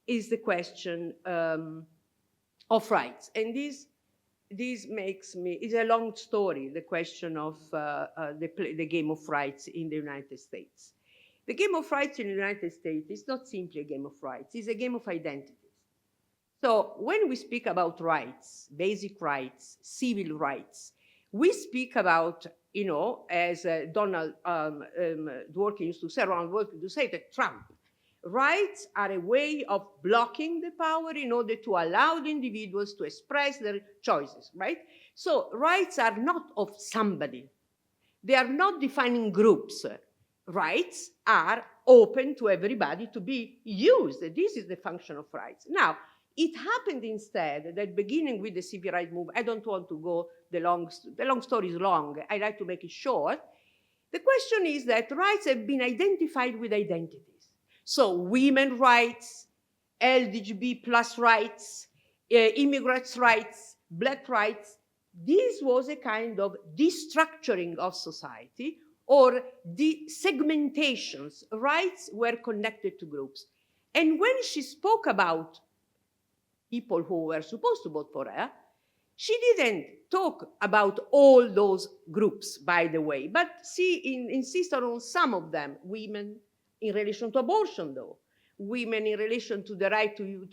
is the question of rights. And this makes me, it's a long story, the question of the game of rights in the United States. The game of rights in the United States is not simply a game of rights, it's a game of identities. So when we speak about rights, basic rights, civil rights, we speak about, you know, as Donald Dworkin used to say, Ronald Dworkin used to say, that Trump, rights are a way of blocking the power in order to allow the individuals to express their choices, right? So rights are not of somebody. They are not defining groups. Rights are open to everybody to be used. This is the function of rights. Now, it happened instead that beginning with the civil rights movement, I don't want to go, the long story is long, I like to make it short. The question is that rights have been identified with identities. So women's rights, LGBT plus rights, immigrants' rights, black rights, this was a kind of destructuring of society or segmentations. Rights were connected to groups. And when she spoke about people who were supposed to vote for her, she didn't talk about all those groups, by the way, but she insisted on some of them. Women in relation to abortion, though. Women in relation to the right to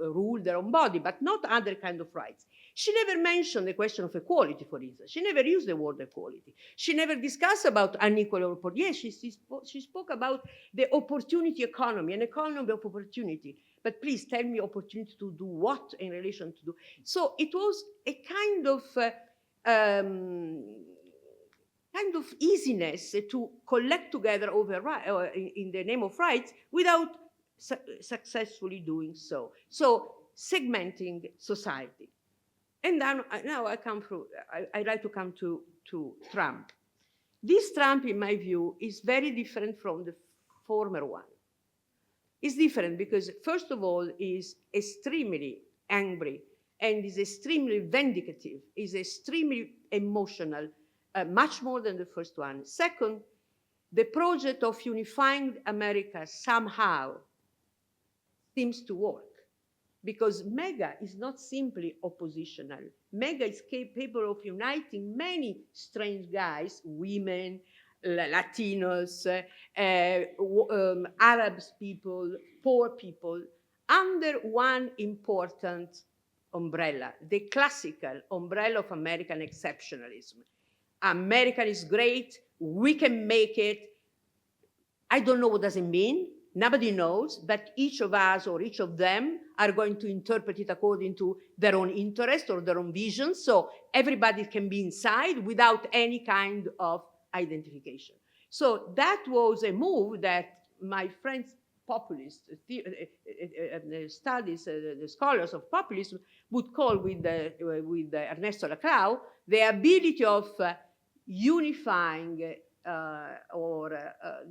rule their own body, but not other kind of rights. She never mentioned the question of equality, for instance. She never used the word equality. She never discussed about unequal opportunity. Yes, she spoke about the opportunity economy, an economy of opportunity. But please tell me opportunity to do what in relation to do. So it was a kind of easiness to collect together in the name of rights without successfully doing so. So segmenting society. And then, now I'd like to come to Trump. This Trump, in my view, is very different from the former one. It's different because, first of all, he's extremely angry and is extremely vindicative, is extremely emotional, much more than the first one. Second, the project of unifying America somehow seems to work, because MAGA is not simply oppositional. MAGA is capable of uniting many strange guys, women, Latinos, Arabs people, poor people, under one important umbrella, the classical umbrella of American exceptionalism. America is great, we can make it. I don't know what does it mean. Nobody knows, but each of us or each of them are going to interpret it according to their own interest or their own vision. So everybody can be inside without any kind of identification. So that was a move that my friends, populists, studies, the scholars of populism would call with Ernesto Laclau, the ability of unifying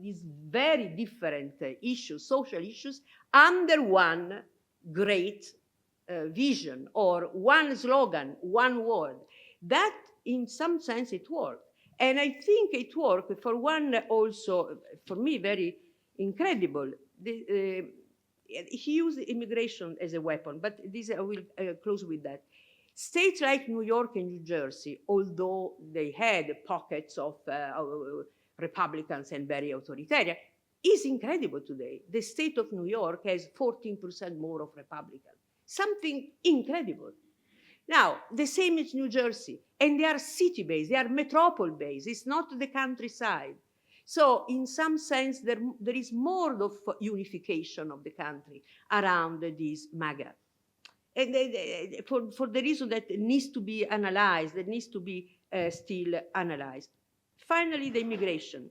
these very different issues, social issues, under one great vision or one slogan, one word. That, in some sense, it worked. And I think it worked for one also, for me, very incredible. He used immigration as a weapon, but this I will close with that. States like New York and New Jersey, although they had pockets of Republicans and very authoritarian, is incredible today. The state of New York has 14% more of Republicans. Something incredible. Now, the same is New Jersey, and they are city-based, they are metropole-based, it's not the countryside. So in some sense, there is more of unification of the country around this MAGA. And for the reason that needs to be analyzed, that needs to be still analyzed. Finally, the immigration.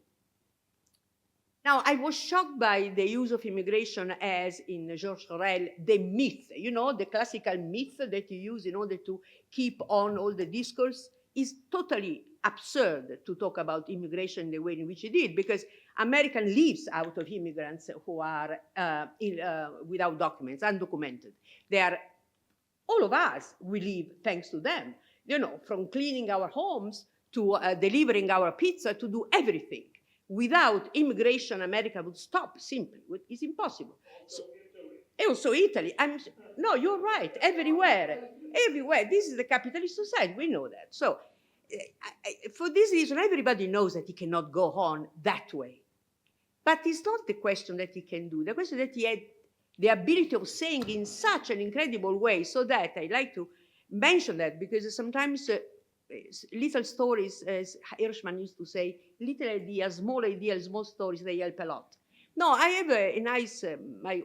Now, I was shocked by the use of immigration as in Georges Sorel, the myth, you know, the classical myth that you use in order to keep on all the discourse. Is totally absurd to talk about immigration the way in which it did, because American lives out of immigrants who are without documents, undocumented. They are, all of us, we live thanks to them, you know, from cleaning our homes to delivering our pizza, to do everything. Without immigration, America would stop simply. It's impossible. So, also Italy. No, you're right. Everywhere. This is the capitalist society. We know that. So for this reason, everybody knows that he cannot go on that way. But it's not the question that he can do. The question that he had the ability of saying in such an incredible way, so that I like to mention that, because sometimes little stories, as Hirschman used to say, little ideas, small stories, they help a lot. No, I have a nice,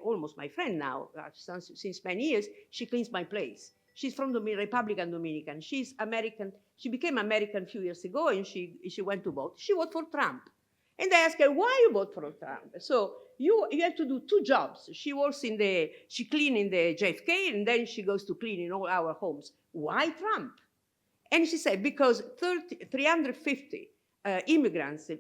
almost my friend now, since many years, she cleans my place. She's from the Republican Dominican. She's American. She became American a few years ago, and she went to vote. She voted for Trump. And I asked her, why you vote for Trump? So you have to do two jobs. She works she cleans in the JFK, and then she goes to clean in all our homes. Why Trump? And she said, because 350 immigrants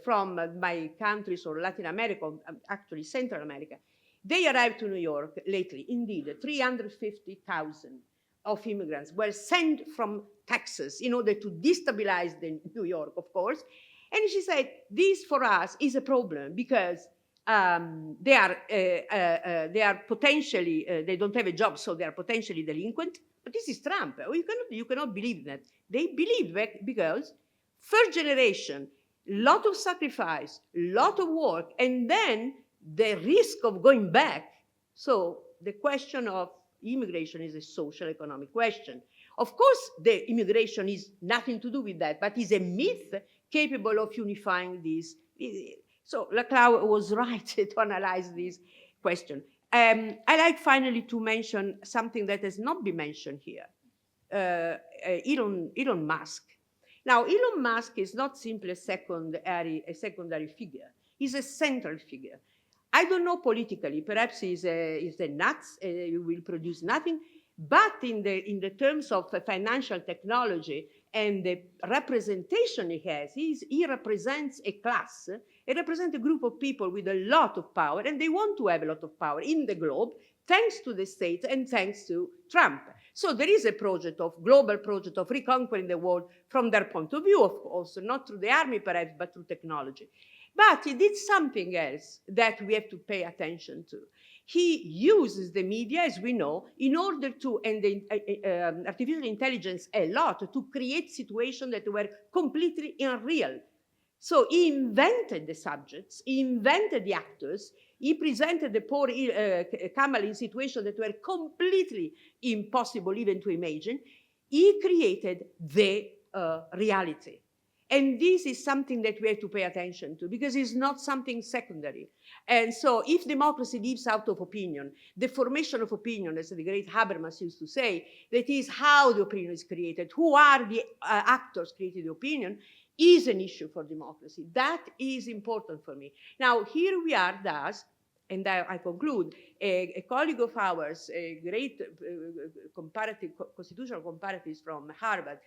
from my countries or Latin America, actually Central America, they arrived to New York lately. Indeed, 350,000 of immigrants were sent from Texas in order to destabilize New York, of course. And she said, this for us is a problem because they are potentially, they don't have a job, so they are potentially delinquent. But this is Trump. You cannot believe that. They believe that because first generation, lot of sacrifice, lot of work, and then the risk of going back. So the question of immigration is a social economic question. Of course, the immigration is nothing to do with that, but is a myth capable of unifying this. So Laclau was right to analyze this question. I like finally to mention something that has not been mentioned here, Elon Musk. Now, Elon Musk is not simply a secondary figure. He's a central figure. I don't know politically, perhaps he's a nuts, he will produce nothing, but in the terms of financial technology and the representation he has, he represents a class, he represents a group of people with a lot of power, and they want to have a lot of power in the globe, thanks to the state and thanks to Trump. So there is a global project of reconquering the world from their point of view, of course, not through the army perhaps, but through technology. But he did something else that we have to pay attention to. He uses the media, as we know, in order to, and the artificial intelligence a lot, to create situations that were completely unreal. So he invented the subjects, he invented the actors, he presented the poor Kamal in situations that were completely impossible even to imagine. He created the reality. And this is something that we have to pay attention to because it's not something secondary. And so if democracy lives out of opinion, the formation of opinion, as the great Habermas used to say, that is how the opinion is created, who are the actors creating the opinion, is an issue for democracy. That is important for me. Now, here we are, thus, and I conclude, a colleague of ours, a great constitutional comparativist from Harvard,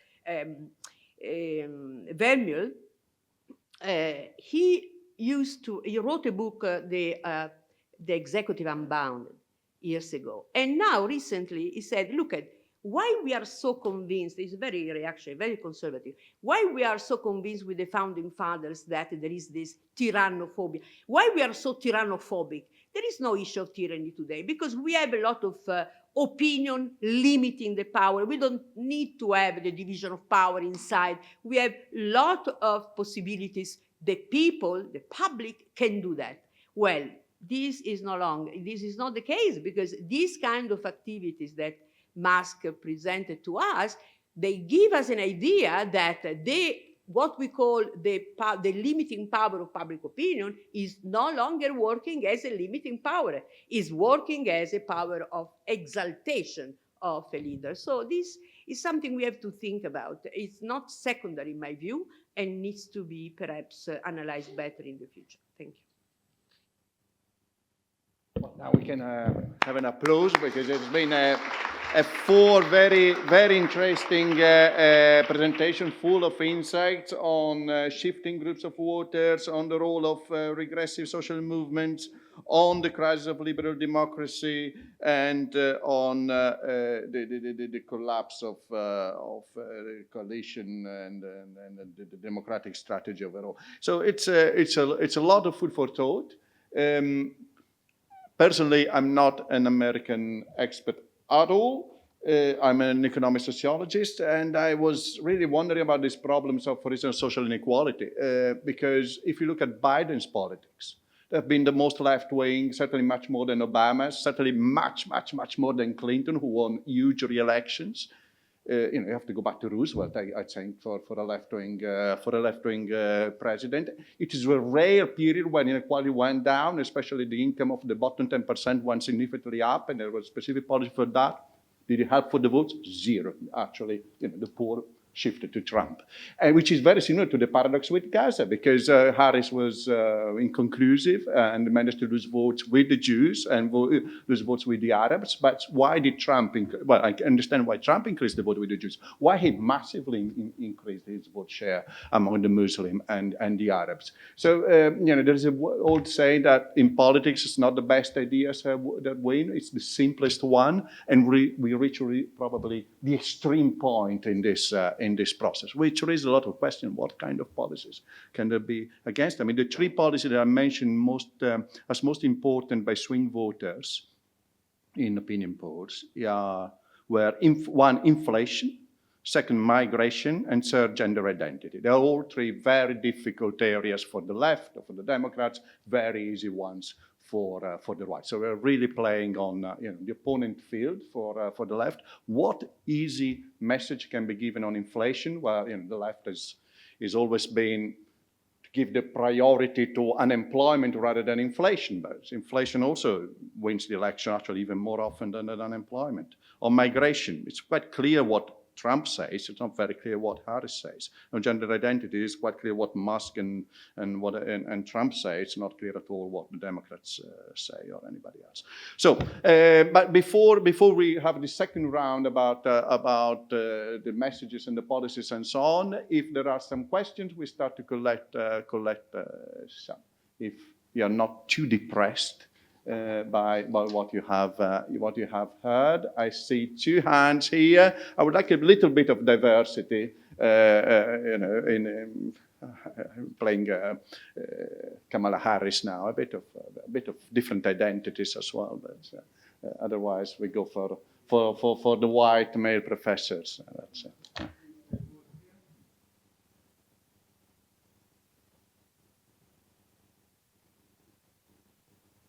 Vermeul, he wrote a book, The Executive Unbounded, years ago. And now, recently, he said, look at why we are so convinced, it's very reactionary, very conservative, why we are so convinced with the founding fathers that there is this tyrannophobia, why we are so tyrannophobic. There is no issue of tyranny today because we have a lot of opinion limiting the power. We don't need to have the division of power inside. We have a lot of possibilities. The people, the public can do that. Well, this is not the case because these kind of activities that Musk presented to us, they give us an idea that what we call the limiting power of public opinion is no longer working as a limiting power, is working as a power of exaltation of a leader. So this is something we have to think about. It's not secondary in my view and needs to be perhaps analyzed better in the future. Thank you. Well, now we can have an applause because it's been a four very, very interesting presentation full of insights on shifting groups of waters, on the role of regressive social movements, on the crisis of liberal democracy, and on the collapse of coalition and the democratic strategy overall. So it's a lot of food for thought. Personally, I'm not an American expert at all. I'm an economic sociologist, and I was really wondering about these problems of, for instance, social inequality. Because if you look at Biden's politics, they've been the most left-wing, certainly much more than Obama's, certainly much more than Clinton, who won huge re-elections. You have to go back to Roosevelt, I think, for a left-wing president. It is a rare period when inequality went down, especially the income of the bottom 10% went significantly up, and there was specific policy for that. Did it help for the votes? Zero. Actually, the poor shifted to Trump, which is very similar to the paradox with Gaza, because Harris was inconclusive and managed to lose votes with the Jews and lose votes with the Arabs. But why did Trump well, I understand why Trump increased the vote with the Jews. Why he massively increased his vote share among the Muslim and the Arabs. So, there's an old saying that in politics, it's not the best ideas that win, it's the simplest one. And we reach probably the extreme point in this process, which raises a lot of questions. What kind of policies can there be against? I mean, the three policies that I mentioned as most important by swing voters in opinion polls were one, inflation, second, migration, and third, gender identity. They're all three very difficult areas for the left or for the Democrats, very easy ones for the right. So we're really playing on the opponent field for the left. What easy message can be given on inflation? Well, the left has always been to give the priority to unemployment rather than inflation. But inflation also wins the election actually even more often than unemployment. On migration, it's quite clear what Trump says. It's not very clear what Harris says. On gender identity, it's quite clear what Musk and Trump say. It's not clear at all what the Democrats say or anybody else. So, but before we have the second round about the messages and the policies and so on, if there are some questions, we start to collect some. If you are not too depressed by what you have heard. I see 2 hands here. I would like a little bit of diversity, in playing Kamala Harris now, a bit of different identities as well. But otherwise, we go for the white male professors. That's it.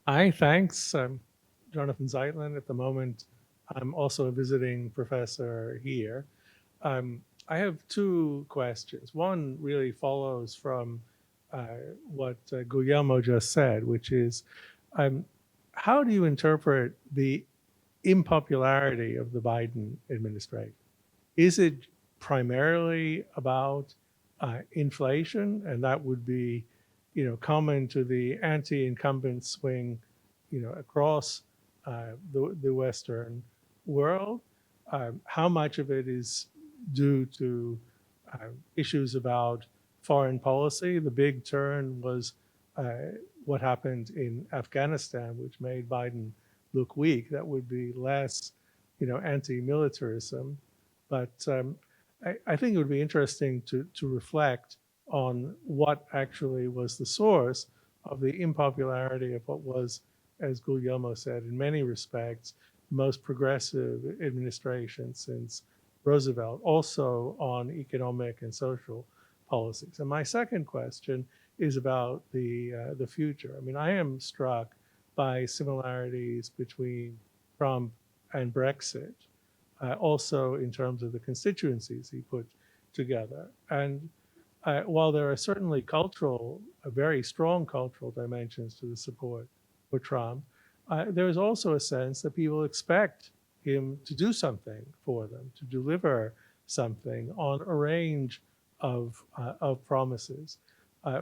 Hi, thanks. I'm Jonathan Zeitlin. At the moment, I'm also a visiting professor here. I have 2 questions. One really follows from what Guglielmo just said, which is, how do you interpret the impopularity of the Biden administration? Is it primarily about inflation, and that would be, common to the anti-incumbent swing, across the Western world? How much of it is due to issues about foreign policy? The big turn was what happened in Afghanistan, which made Biden look weak. That would be less, anti-militarism. But I think it would be interesting to reflect on what actually was the source of the impopularity of what was, as Guglielmo said, in many respects, the most progressive administration since Roosevelt, also on economic and social policies. And my second question is about the future. I mean, I am struck by similarities between Trump and Brexit, also in terms of the constituencies he put together. And while there are certainly very strong cultural dimensions to the support for Trump, there is also a sense that people expect him to do something for them, to deliver something on a range of promises.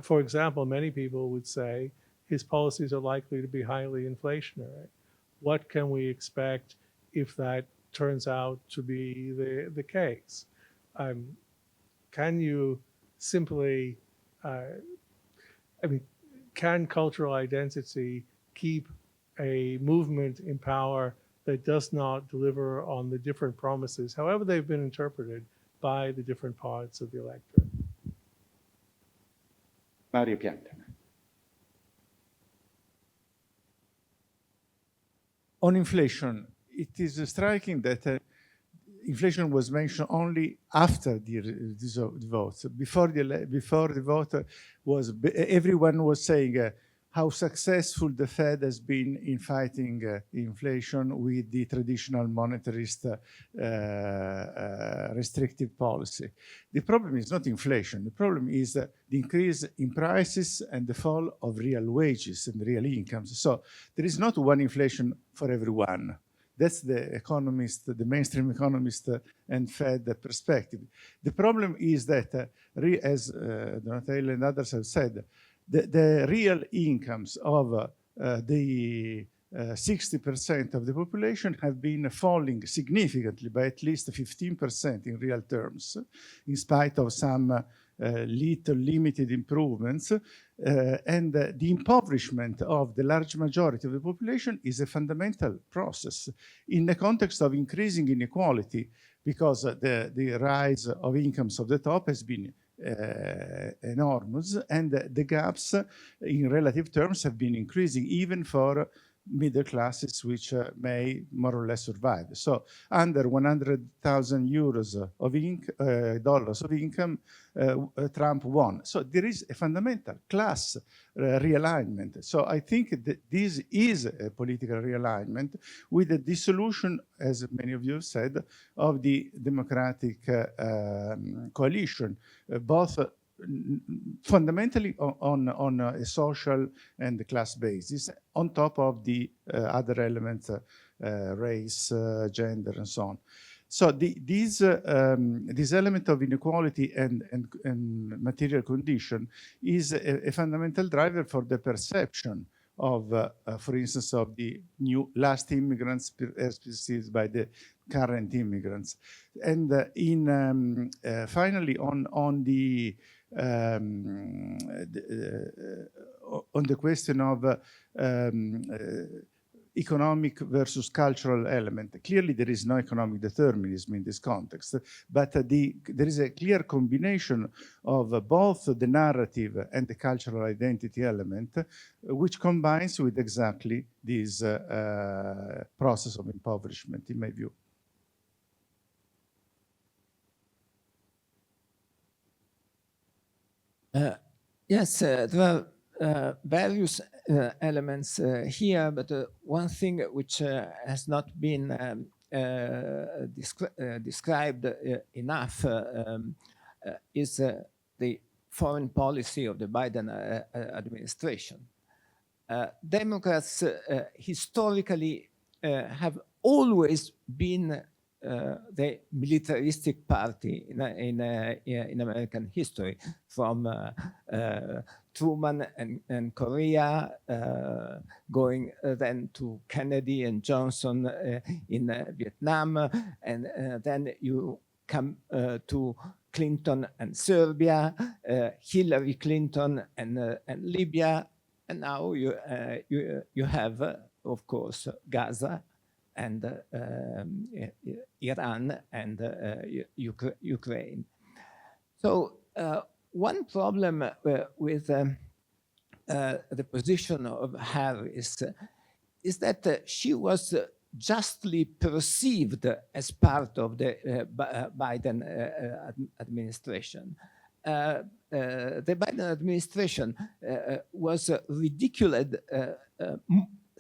For example, many people would say his policies are likely to be highly inflationary. What can we expect if that turns out to be the case? Can you simply, can cultural identity keep a movement in power that does not deliver on the different promises, however they've been interpreted by the different parts of the electorate? Mario Pianta. On inflation, it is striking that inflation was mentioned only after the votes. Before the vote, everyone was saying how successful the Fed has been in fighting inflation with the traditional monetarist restrictive policy. The problem is not inflation. The problem is the increase in prices and the fall of real wages and real incomes. So there is not one inflation for everyone. That's the economist, the mainstream economist and Fed perspective. The problem is that, as Donatello and others have said, the real incomes of the 60% of the population have been falling significantly by at least 15% in real terms, in spite of some little limited improvements. And the impoverishment of the large majority of the population is a fundamental process in the context of increasing inequality, because the rise of incomes of the top has been enormous, and the gaps in relative terms have been increasing even for middle classes, which may more or less survive. So under 100,000 euros of dollars of income, Trump won. So there is a fundamental class realignment. So I think that this is a political realignment with the dissolution, as many of you have said, of the Democratic coalition, both fundamentally on a social and class basis, on top of the other elements, race, gender, and so on. So this element of inequality and material condition is a fundamental driver for the perception of, for instance, of the last immigrants as perceived by the current immigrants. And finally, on the question of economic versus cultural element. Clearly, there is no economic determinism in this context, but there is a clear combination of both the narrative and the cultural identity element, which combines with exactly this process of impoverishment, in my view. Yes, there are various elements here, but one thing which has not been described enough is the foreign policy of the Biden administration. Democrats historically have always been the militaristic party in American history, from Truman and Korea, going then to Kennedy and Johnson in Vietnam, and then you come to Clinton and Serbia, Hillary Clinton and Libya, and now you have, of course, Gaza and Iran and Ukraine. So one problem with the position of Harris is that she was justly perceived as part of the Biden administration. The Biden administration was ridiculed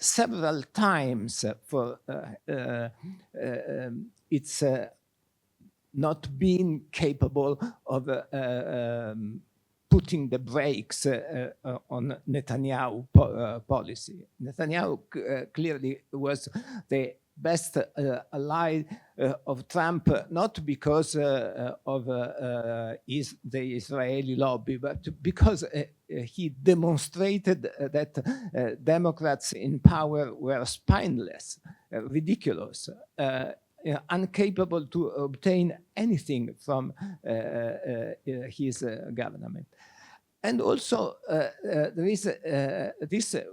several times for its not being capable of putting the brakes on Netanyahu policy. Netanyahu clearly was the best ally of Trump, not because of the Israeli lobby, but because he demonstrated that Democrats in power were spineless, ridiculous, incapable to obtain anything from his government. And also, this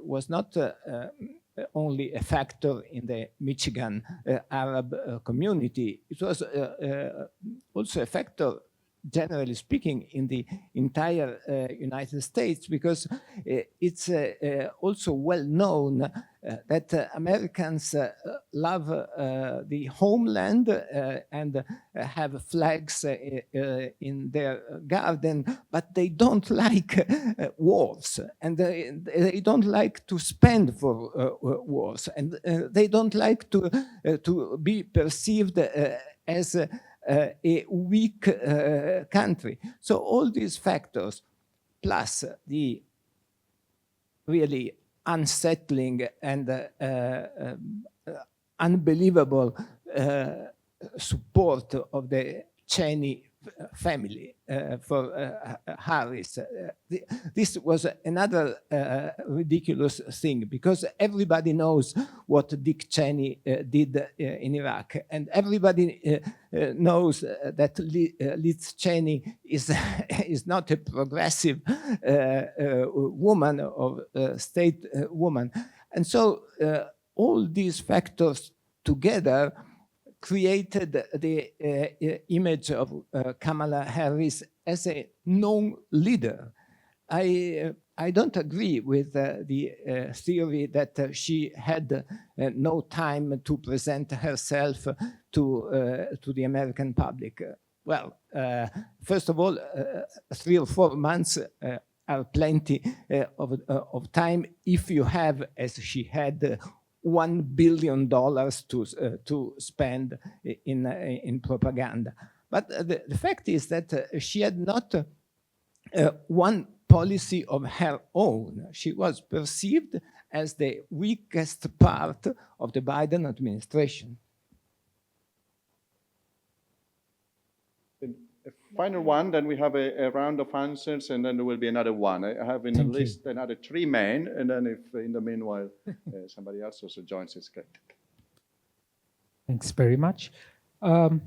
was not only a factor in the Michigan Arab community. It was also a factor, generally speaking, in the entire United States, because it's also well known that Americans love the homeland and have flags in their garden, but they don't like wars, and they don't like to spend for wars, and they don't like to be perceived as a weak country. So all these factors, plus the really unsettling and unbelievable support of the Cheney family for Harris. This was another ridiculous thing, because everybody knows what Dick Cheney did in Iraq, and everybody knows that Liz Cheney is not a progressive woman or state woman. And so all these factors together created the image of Kamala Harris as a known leader. I don't agree with the theory that she had no time to present herself to the American public. Well, first of all, 3 or 4 months are plenty of time if you have, as she had, $1 billion to spend in propaganda. But the fact is that she had not one policy of her own. She was perceived as the weakest part of the Biden administration. A final one, then we have a round of answers, and then there will be another one. I have in the list another 3 men, and then if in the meanwhile somebody else also joins, it's great. Thanks very much. 2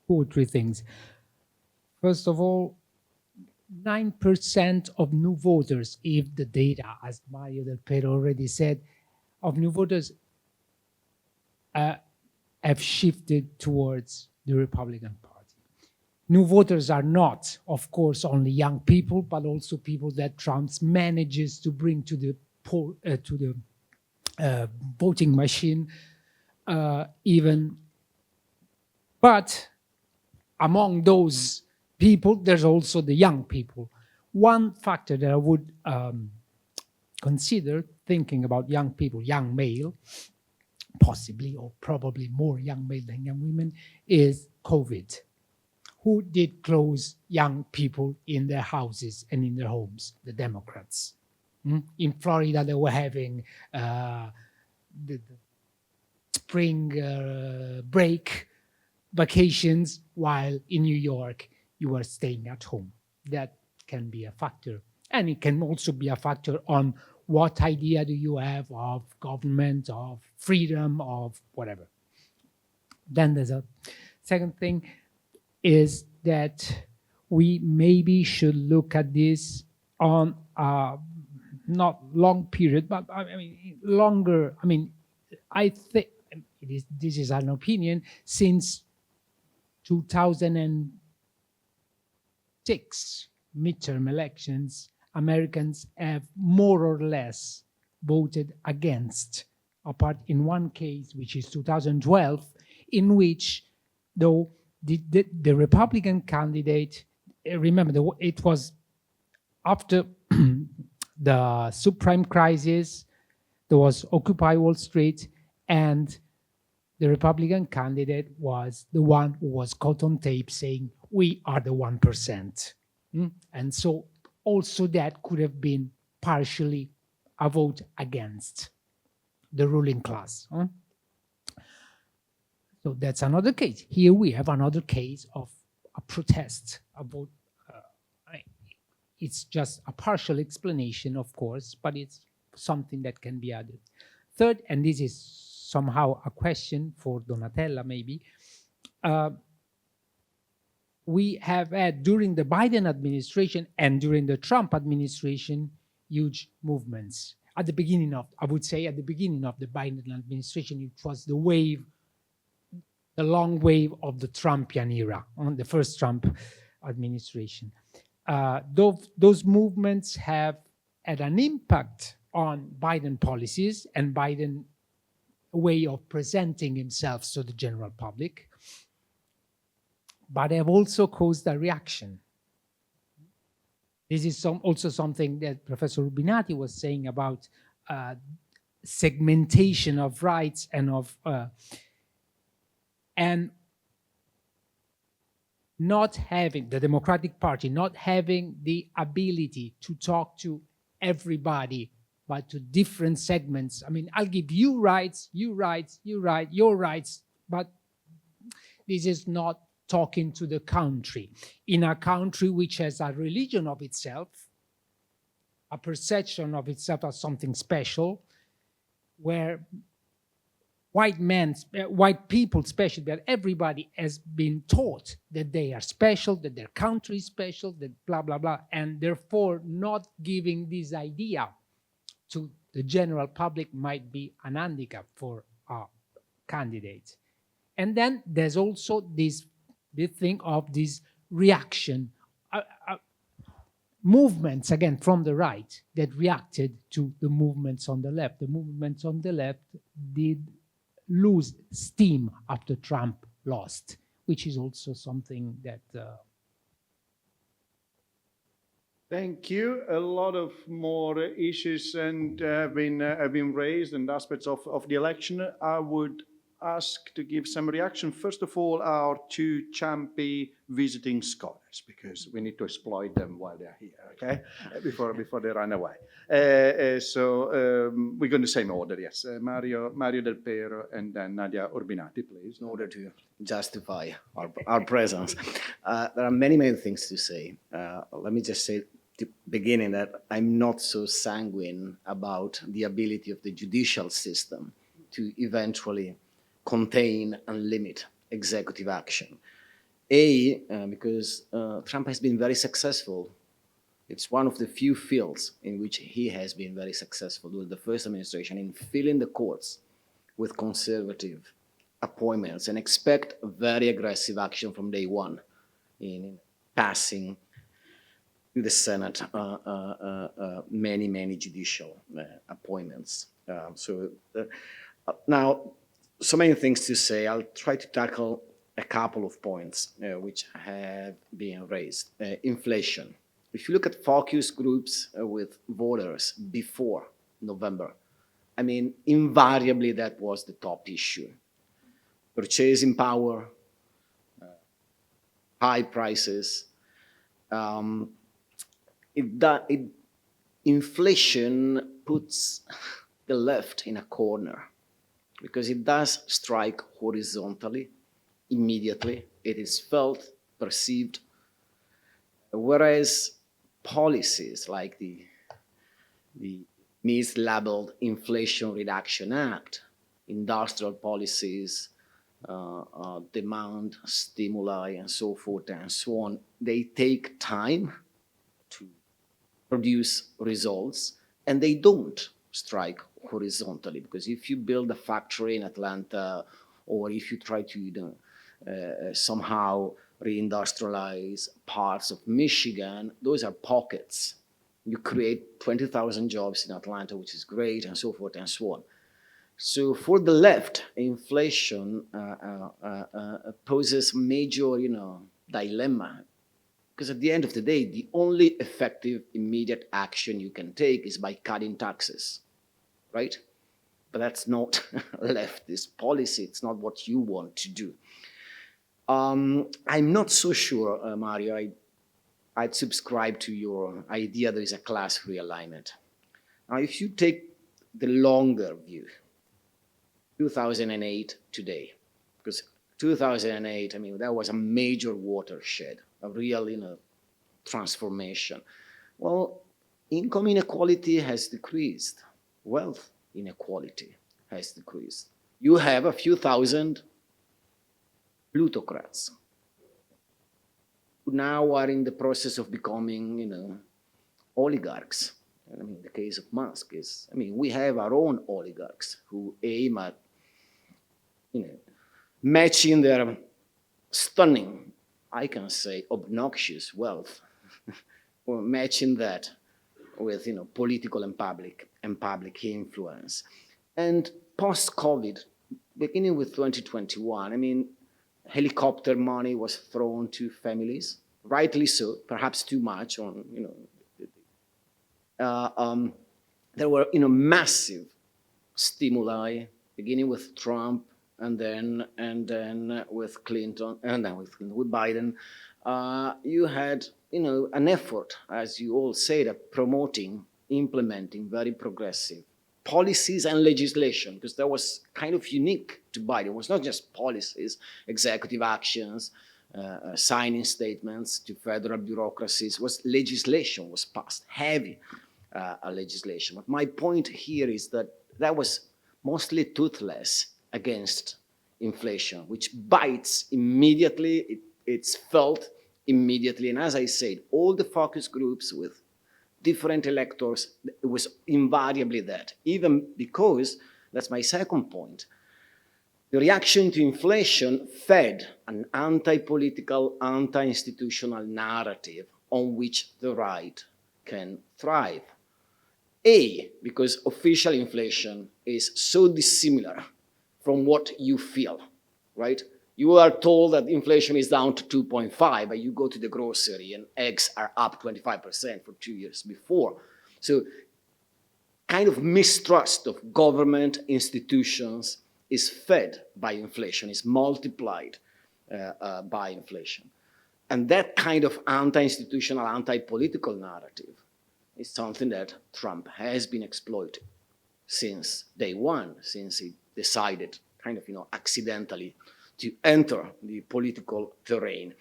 or 3 things. First of all, 9% of new voters, if the data, as Mario Del Pero already said, of new voters have shifted towards the Republican Party. New voters are not, of course, only young people, but also people that Trump manages to bring to the voting machine. But among those people, there's also the young people. One factor that I would consider thinking about young people, young male, possibly or probably more young male than young women, is COVID. Who did close young people in their houses and in their homes? The Democrats. In Florida, they were having the spring break vacations, while in New York, you were staying at home. That can be a factor. And it can also be a factor on what idea do you have of government, of freedom, of whatever. Then there's a second thing, is that we maybe should look at this on a not long period, but I mean longer. I mean, I think this is an opinion. Since 2006 midterm elections, Americans have more or less voted against, apart in one case, which is 2012, in which, though, the Republican candidate, remember, it was after the subprime crisis, there was Occupy Wall Street, and the Republican candidate was the one who was caught on tape saying, we are the 1%. And so also that could have been partially a vote against the ruling class. So that's another case. Here we have another case of a protest, a vote. It's just a partial explanation, of course, but it's something that can be added. Third, and this is somehow a question for Donatella maybe, we have had during the Biden administration and during the Trump administration huge movements. At the beginning of, I would say at the beginning of the Biden administration, it was the wave, the long wave of the Trumpian era, on the first Trump administration. Those movements have had an impact on Biden policies and Biden way of presenting himself to the general public, but have also caused a reaction. This is also something that Professor Urbinati was saying about segmentation of rights and of and not having the Democratic Party, not having the ability to talk to everybody, but to different segments. I mean, I'll give you rights, you rights, you right, your rights, but this is not talking to the country. In a country which has a religion of itself, a perception of itself as something special, where white people especially, but everybody has been taught that they are special, that their country is special, that blah, blah, blah, and therefore not giving this idea to the general public might be an handicap for a candidate. And then there's also this thing of this reaction, movements, again, from the right that reacted to the movements on the left. The movements on the left did lose steam after Trump lost, which is also something that... Thank you. A lot of more issues and have been raised and aspects of the election. I would ask to give some reaction. First of all, our two Ciampi visiting scholars, because we need to exploit them while they're here, okay? Before they run away. So we're going to the same order, yes. Mario Del Pero and then Nadia Urbinati, please. In order to justify our presence. There are many things to say. Let me just say at the beginning that I'm not so sanguine about the ability of the judicial system to eventually contain and limit executive action. Because Trump has been very successful It's one of the few fields in which he has been very successful during the first administration in filling the courts with conservative appointments, and expect very aggressive action from day one in passing to the Senate many judicial appointments. Now, so many things to say. I'll try to tackle a couple of points which have been raised. Inflation. If you look at focus groups with voters before November, I mean, invariably that was the top issue. Purchasing power, high prices. Inflation puts the left in a corner because it does strike horizontally, immediately. It is felt, perceived, whereas policies like the mislabeled Inflation Reduction Act, industrial policies, demand stimuli, and so forth and so on, they take time to produce results, and they don't strike horizontally, because if you build a factory in Atlanta, or if you try to somehow reindustrialize parts of Michigan, those are pockets. You create 20,000 jobs in Atlanta, which is great, and so forth and so on. So for the left, inflation poses major, dilemma, because at the end of the day, the only effective immediate action you can take is by cutting taxes, right? But that's not leftist policy. It's not what you want to do. I'm not so sure, Mario, I'd subscribe to your idea there is a class realignment. Now, if you take the longer view, 2008 today, because 2008, I mean, that was a major watershed, a real, transformation. Well, income inequality has decreased. Wealth inequality has decreased. You have a few thousand plutocrats who now are in the process of becoming, oligarchs. I mean, the case of Musk is, we have our own oligarchs who aim at, matching their stunning, I can say, obnoxious wealth, or matching that with, political and public influence. And post-COVID, beginning with 2021, helicopter money was thrown to families, rightly so, perhaps too much on, there were, massive stimuli, beginning with Trump, and then with Clinton, and then with Biden. You had, an effort, as you all said, at promoting, implementing very progressive policies and legislation, because that was kind of unique to Biden. It was not just policies, executive actions, signing statements to federal bureaucracies. Legislation was passed, heavy legislation. But my point here is that was mostly toothless against inflation, which bites immediately. It's felt immediately. And as I said, all the focus groups with different electors, it was invariably that, even because, that's my second point, the reaction to inflation fed an anti-political, anti-institutional narrative on which the right can thrive. Because official inflation is so dissimilar from what you feel, right? You are told that inflation is down to 2.5, but you go to the grocery and eggs are up 25% for 2 years before. So kind of mistrust of government institutions is fed by inflation, is multiplied by inflation. And that kind of anti-institutional, anti-political narrative is something that Trump has been exploiting since day one, since he decided kind of, accidentally to enter the political terrain.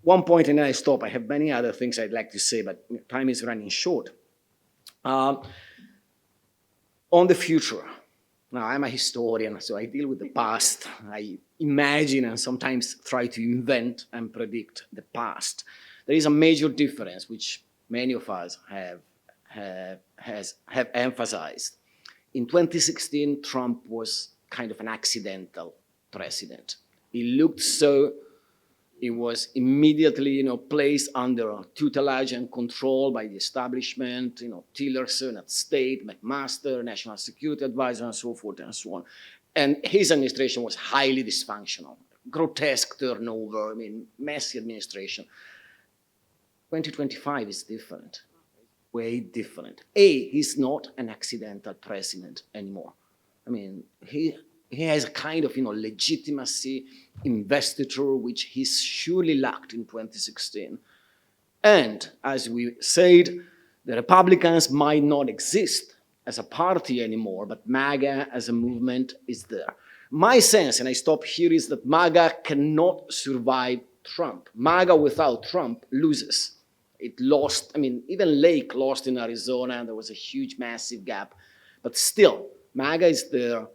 One point and then I stop. I have many other things I'd like to say, but time is running short. On the future, now I'm a historian, so I deal with the past. I imagine and sometimes try to invent and predict the past. There is a major difference, which many of us have emphasized. In 2016, Trump was kind of an accidental president. He looked so, he was immediately, placed under tutelage and control by the establishment, Tillerson at State, McMaster, National Security Advisor, and so forth and so on. And his administration was highly dysfunctional, grotesque turnover, messy administration. 2025 is different, way different. He's not an accidental president anymore. He has a kind of, legitimacy, investiture, which he surely lacked in 2016. And as we said, the Republicans might not exist as a party anymore, but MAGA as a movement is there. My sense, and I stop here, is that MAGA cannot survive Trump. MAGA without Trump loses. It lost, even Lake lost in Arizona, and there was a huge, massive gap. But still, MAGA is there.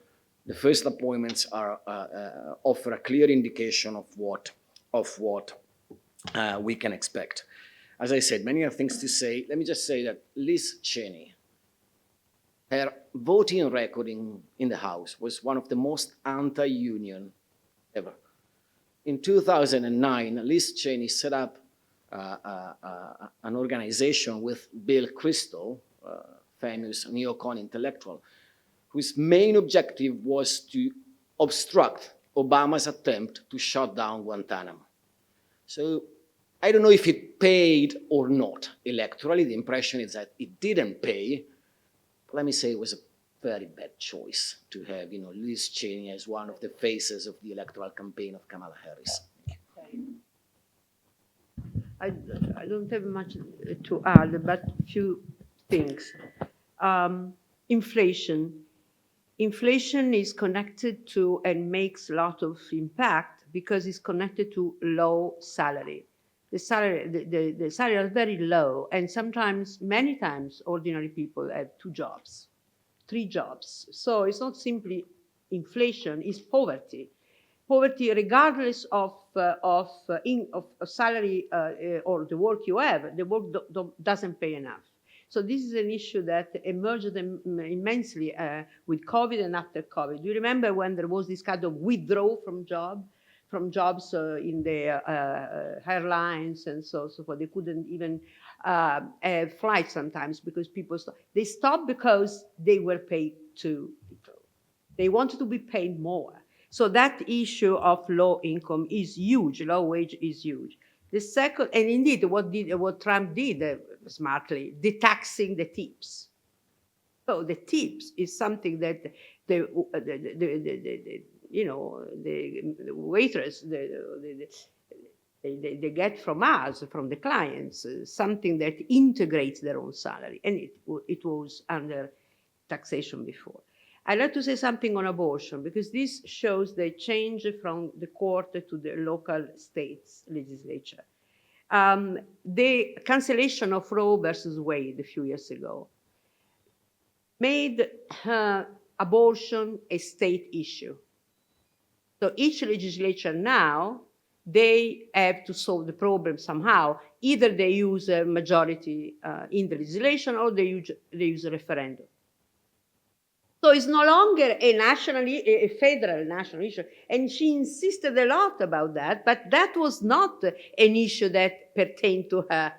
The first appointments offer a clear indication of what we can expect. As I said, many other things to say. Let me just say that Liz Cheney, her voting record in the House was one of the most anti-union ever. In 2009, Liz Cheney set up an organization with Bill Kristol, famous neocon intellectual, whose main objective was to obstruct Obama's attempt to shut down Guantanamo. So I don't know if it paid or not electorally. The impression is that it didn't pay. But let me say it was a very bad choice to have, Liz Cheney as one of the faces of the electoral campaign of Kamala Harris. I don't have much to add, but a few things. Inflation. Inflation is connected to and makes a lot of impact because it's connected to low salary. The salary are very low, and sometimes, many times, ordinary people have 2 jobs, 3 jobs. So it's not simply inflation, it's poverty. Poverty, regardless of salary or the work you have, the work doesn't pay enough. So this is an issue that emerged immensely with COVID and after COVID. Do you remember when there was this kind of withdrawal from jobs in the airlines and so forth? They couldn't even have flights sometimes because people stopped. They stopped because they were paid too little. They wanted to be paid more. So that issue of low income is huge. Low wage is huge. The second, and indeed, what Trump did smartly, detaxing the tips. So the tips is something that the waiters they get from us, from the clients, something that integrates their own salary, and it was under taxation before. I'd like to say something on abortion, because this shows the change from the court to the local states legislature. The cancellation of Roe versus Wade a few years ago made abortion a state issue. So each legislature now, they have to solve the problem somehow. Either they use a majority in the legislation, or they use a referendum. So it's no longer a federal national issue. And she insisted a lot about that, but that was not an issue that pertained to her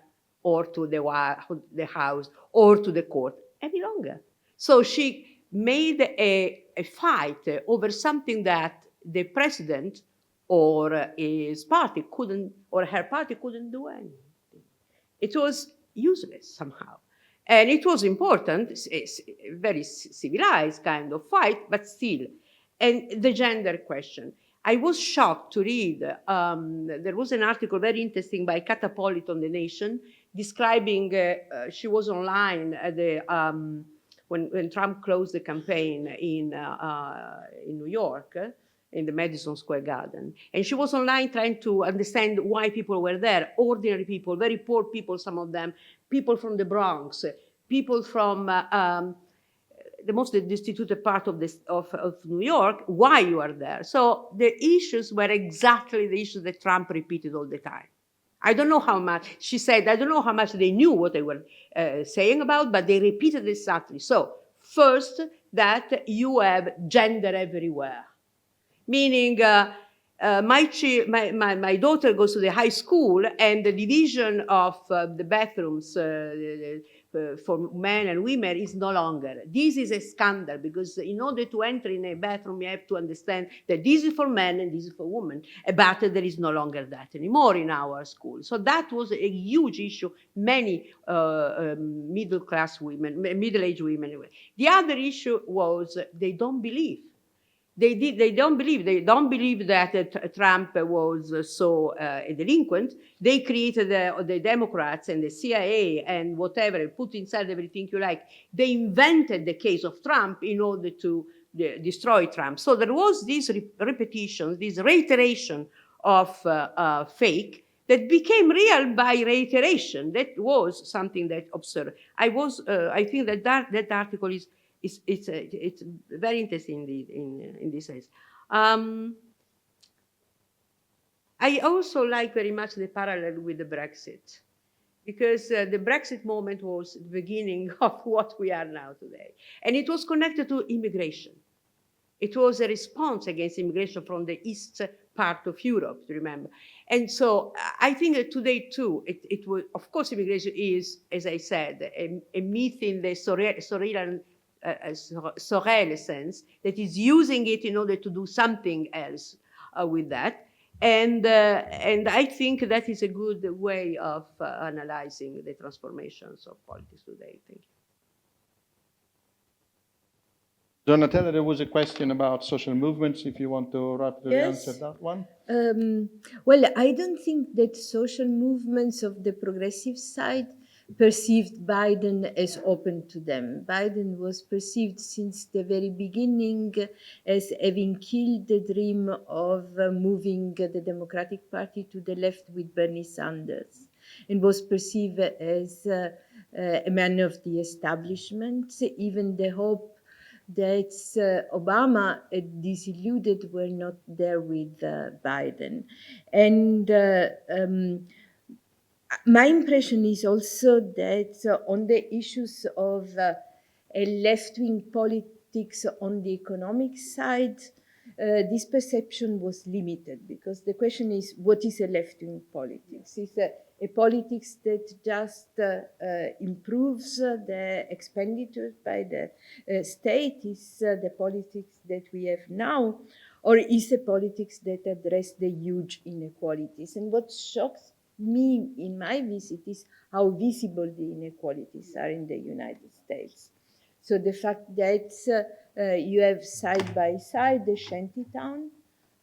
or to the House or to the court any longer. So she made a fight over something that the president or his party couldn't, or her party couldn't do anything. It was useless somehow. And it was important, a very civilized kind of fight, but still. And the gender question. I was shocked to read, there was an article very interesting by Catapolit on The Nation, describing, she was online at when Trump closed the campaign in New York, in the Madison Square Garden. And she was online trying to understand why people were there, ordinary people, very poor people, some of them, people from the Bronx, people from the most destitute part of New York, why you are there. So the issues were exactly the issues that Trump repeated all the time. I don't know how much, she said, I don't know how much they knew what they were saying about, but they repeated exactly. So first, that you have gender everywhere, meaning my daughter goes to the high school, and the division of the bathrooms for men and women is no longer. This is a scandal, because in order to enter in a bathroom, you have to understand that this is for men and this is for women. But there is no longer that anymore in our school. So that was a huge issue. Many middle-class women, middle-aged women. The other issue was they don't believe. They don't believe that Trump was so a delinquent. They created the Democrats and the CIA and whatever, put inside everything you like. They invented the case of Trump in order to destroy Trump. So there was this repetition, this reiteration of fake that became real by reiteration. That was something that observed. I think that article is it's very interesting in this sense. I also like very much the parallel with the Brexit, because the Brexit moment was the beginning of what we are now today. And it was connected to immigration. It was a response against immigration from the east part of Europe, to remember. And so I think that today too, it was, of course, immigration is, as I said, a myth in the Sorel sense, that is using it in order to do something else with that. And I think that is a good way of analyzing the transformations of politics today. Thank you. Donatella, there was a question about social movements, if you want to rapidly Yes. answer that one. Well, I don't think that social movements of the progressive side perceived Biden as open to them. Biden was perceived since the very beginning as having killed the dream of moving the Democratic Party to the left with Bernie Sanders, and was perceived as a man of the establishment. Even the hope that Obama disiluded were not there with Biden. And my impression is also that on the issues of a left-wing politics on the economic side, this perception was limited, because the question is, what is a left-wing politics? Is a politics that just improves the expenditures by the state? Is the politics that we have now? Or is a politics that address the huge inequalities? And what shocks me in my visit is how visible the inequalities are in the United States. So the fact that you have side by side the shanty town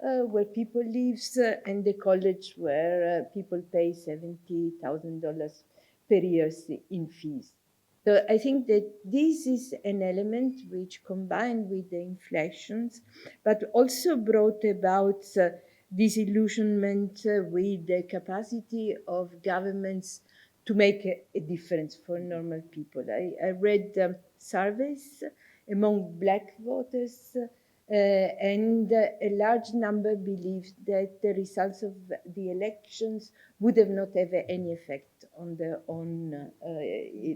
where people live and the college where people pay $70,000 per year in fees. So I think that this is an element which, combined with the inflations, but also brought about disillusionment with the capacity of governments to make a difference for normal people. I read surveys among Black voters, and a large number believed that the results of the elections would have not have any effect on their own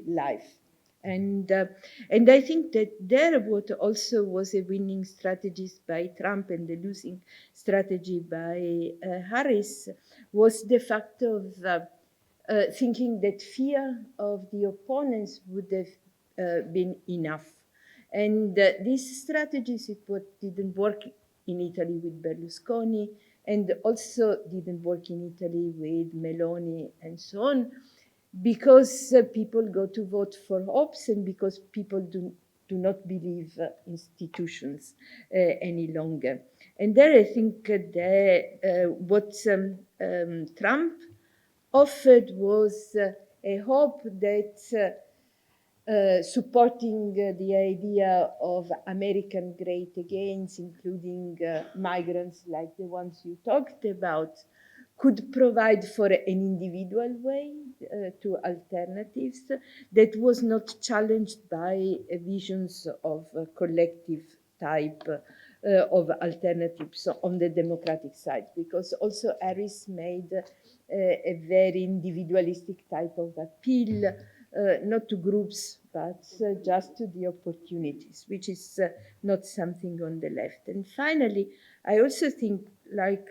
life. And I think that there what also was a winning strategy by Trump and the losing strategy by Harris was the fact of thinking that fear of the opponents would have been enough. And these strategies, it what didn't work in Italy with Berlusconi, and also didn't work in Italy with Meloni and so on, because people go to vote for hopes, and because people do not believe institutions any longer. And there I think what Trump offered was a hope that supporting the idea of American great agains, including migrants like the ones you talked about, could provide for an individual way to alternatives that was not challenged by visions of a collective type of alternatives on the Democratic side. Because also Harris made a very individualistic type of appeal, not to groups, but just to the opportunities, which is not something on the left. And finally, I also think, like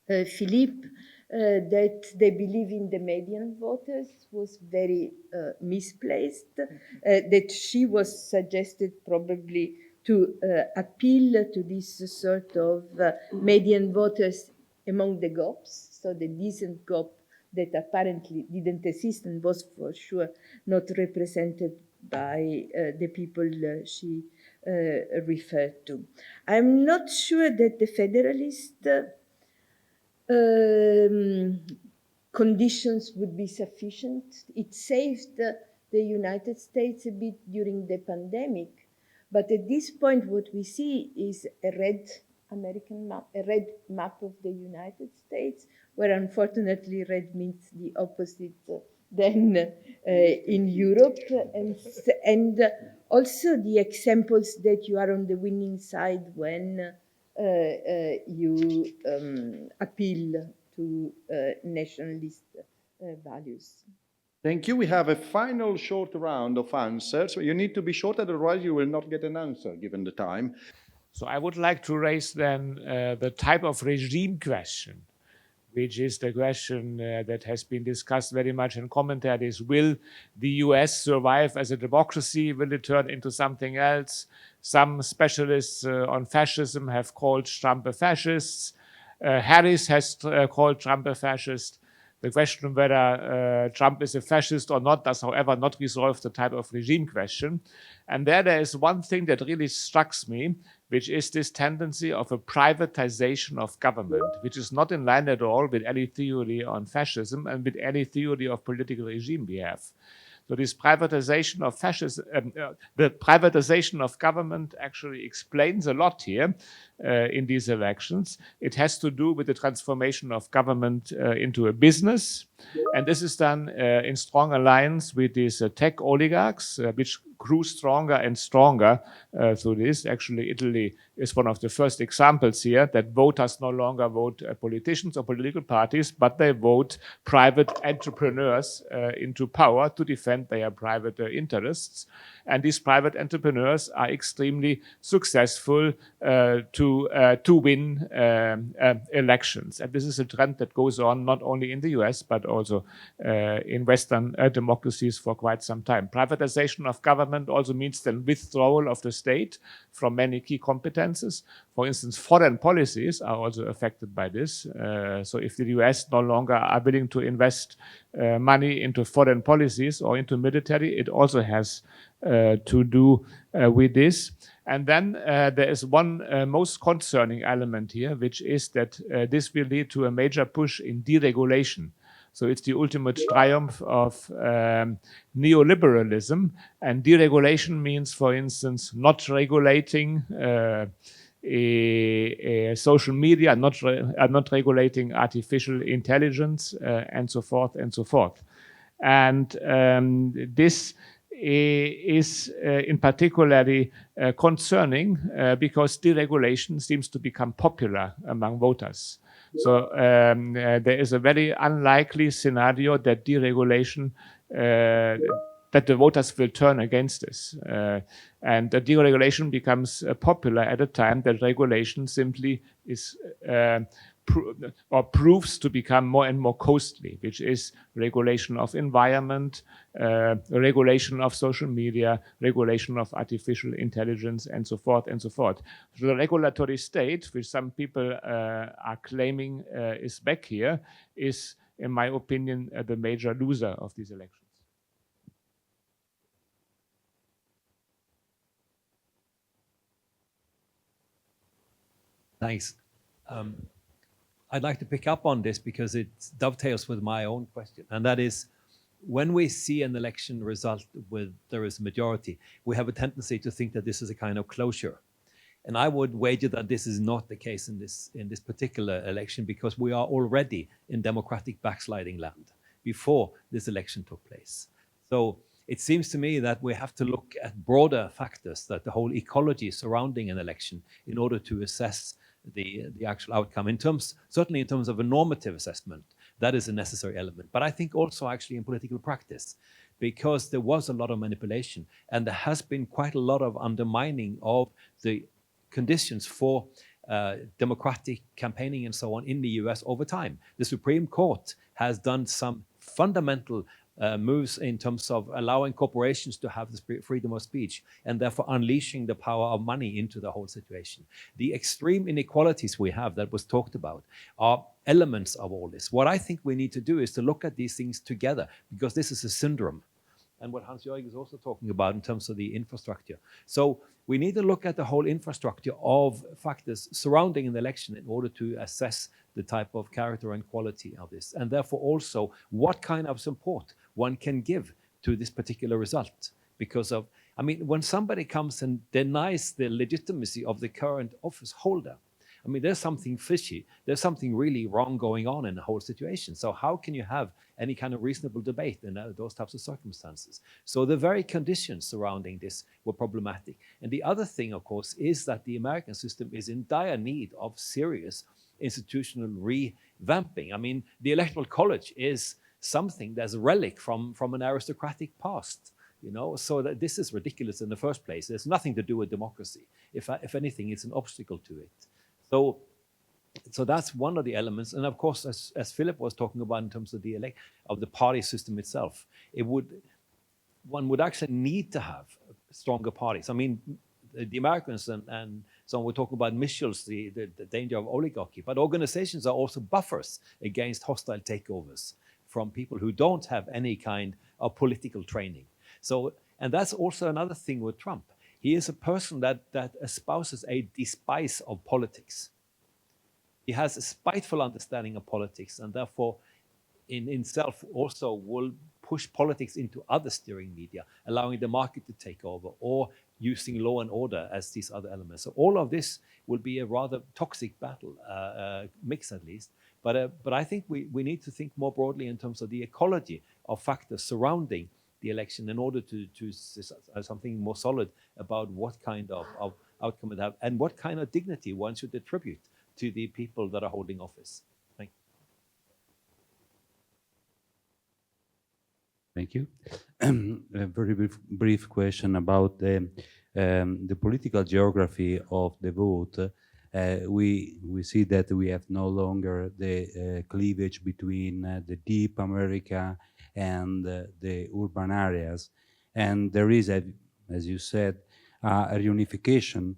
Philippe, that they believe in the median voters was very misplaced, that she was suggested probably to appeal to this sort of median voters among the GOPs, so the decent GOP that apparently didn't exist and was for sure not represented by the people she referred to. I'm not sure that the Federalist conditions would be sufficient. It saved the United States a bit during the pandemic, but at this point what we see is a red American map, a red map of the United States, where unfortunately red means the opposite than in Europe, and also the examples that you are on the winning side when you appeal to nationalist values. Thank you. We have a final short round of answers. You need to be short, otherwise you will not get an answer given the time. So I would like to raise then the type of regime question, which is the question that has been discussed very much in commentaries. Will the US survive as a democracy? Will it turn into something else? Some specialists on fascism have called Trump a fascist. Harris has called Trump a fascist. The question whether Trump is a fascist or not does, however, not resolve the type of regime question. And there is one thing that really strikes me, which is this tendency of a privatization of government, which is not in line at all with any theory on fascism and with any theory of political regime we have. So this privatization of fascism, the privatization of government actually explains a lot here in these elections. It has to do with the transformation of government into a business. And this is done in strong alliance with these tech oligarchs, which grew stronger and stronger through this. Actually, Italy is one of the first examples here that voters no longer vote politicians or political parties, but they vote private entrepreneurs into power to defend their private interests. And these private entrepreneurs are extremely successful to win elections. And this is a trend that goes on not only in the US, but also in Western democracies for quite some time. Privatization of government also means the withdrawal of the state from many key competences. For instance, foreign policies are also affected by this. So if the US no longer are willing to invest money into foreign policies or into military, it also has to do with this. And then there is one most concerning element here, which is that this will lead to a major push in deregulation. So it's the ultimate triumph of neoliberalism. And deregulation means, for instance, not regulating social media, not regulating artificial intelligence, and so forth and so forth. And this is in particularly concerning because deregulation seems to become popular among voters. So there is a very unlikely scenario that deregulation, that the voters will turn against this. And the deregulation becomes popular at a time that regulation simply is proves to become more and more costly, which is regulation of environment, regulation of social media, regulation of artificial intelligence, and so forth and so forth. So the regulatory state, which some people are claiming is back here, is, in my opinion, the major loser of these elections. Thanks. I'd like to pick up on this because it dovetails with my own question. And that is, when we see an election result where there is a majority, we have a tendency to think that this is a kind of closure. And I would wager that this is not the case in this particular election, because we are already in democratic backsliding land before this election took place. So it seems to me that we have to look at broader factors, that the whole ecology surrounding an election, in order to assess the actual outcome, certainly in terms of a normative assessment, That is a necessary element. But I think also actually in political practice, because there was a lot of manipulation and there has been quite a lot of undermining of the conditions for democratic campaigning and so on in the US over time. The Supreme Court has done some fundamental moves in terms of allowing corporations to have the freedom of speech and therefore unleashing the power of money into the whole situation. The extreme inequalities we have that was talked about are elements of all this. What I think we need to do is to look at these things together, because this is a syndrome. And what Hans-Jörg is also talking about in terms of the infrastructure. So we need to look at the whole infrastructure of factors surrounding an election in order to assess the type of character and quality of this. And therefore also what kind of support one can give to this particular result. Because of, I mean, when somebody comes and denies the legitimacy of the current office holder, I mean, there's something fishy. There's something really wrong going on in the whole situation. So how can you have any kind of reasonable debate in those types of circumstances? So the very conditions surrounding this were problematic. And the other thing, of course, is that the American system is in dire need of serious institutional revamping. I mean, the Electoral College is something that's a relic from an aristocratic past. You know, so that this is ridiculous in the first place. There's nothing to do with democracy. If anything, it's an obstacle to it. So that's one of the elements. And of course, as Philippe was talking about in terms of the party system itself, one would actually need to have stronger parties. I mean, the Americans and so we're talking about mishals, the danger of oligarchy, but organizations are also buffers against hostile takeovers from people who don't have any kind of political training. So, and that's also another thing with Trump. He is a person that espouses a despise of politics. He has a spiteful understanding of politics, and therefore in himself also will push politics into other steering media, allowing the market to take over, or using law and order as these other elements. So all of this will be a rather toxic battle, mix at least. But I think we need to think more broadly in terms of the ecology of factors surrounding the election in order to something more solid about what kind of outcome it have and what kind of dignity one should attribute to the people that are holding office. Thank you. A very brief question about the political geography of the vote. We see that we have no longer the cleavage between the deep America and the urban areas. And there is, as you said, a reunification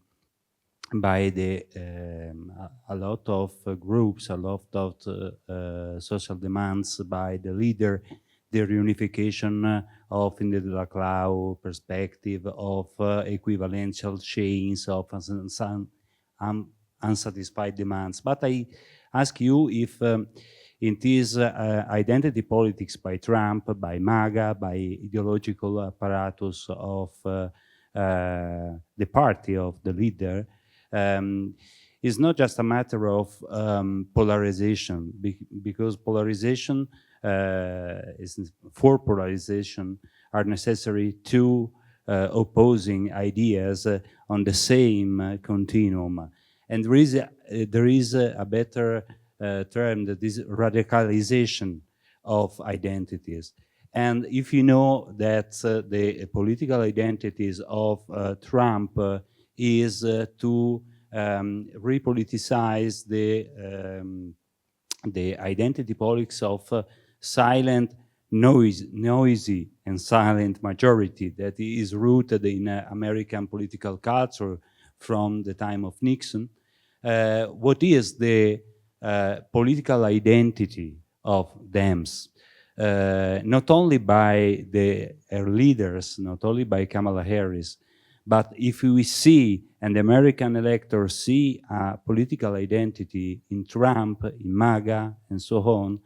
by a lot of groups, a lot of social demands by the leader, the reunification of in the Laclau perspective of equivalential chains of unsatisfied demands. But I ask you if in this identity politics by Trump, by MAGA, by ideological apparatus of the party of the leader, is not just a matter of polarization, because polarization for polarization are necessary two opposing ideas on the same continuum. And there is a better term, that is radicalization of identities. And if you know that the political identities of Trump is to repoliticize the identity politics of silent, noisy and silent majority that is rooted in American political culture from the time of Nixon. What is the political identity of Dems? Not only by their leaders, not only by Kamala Harris, but if we see, and the American electors see a political identity in Trump, in MAGA, and so on,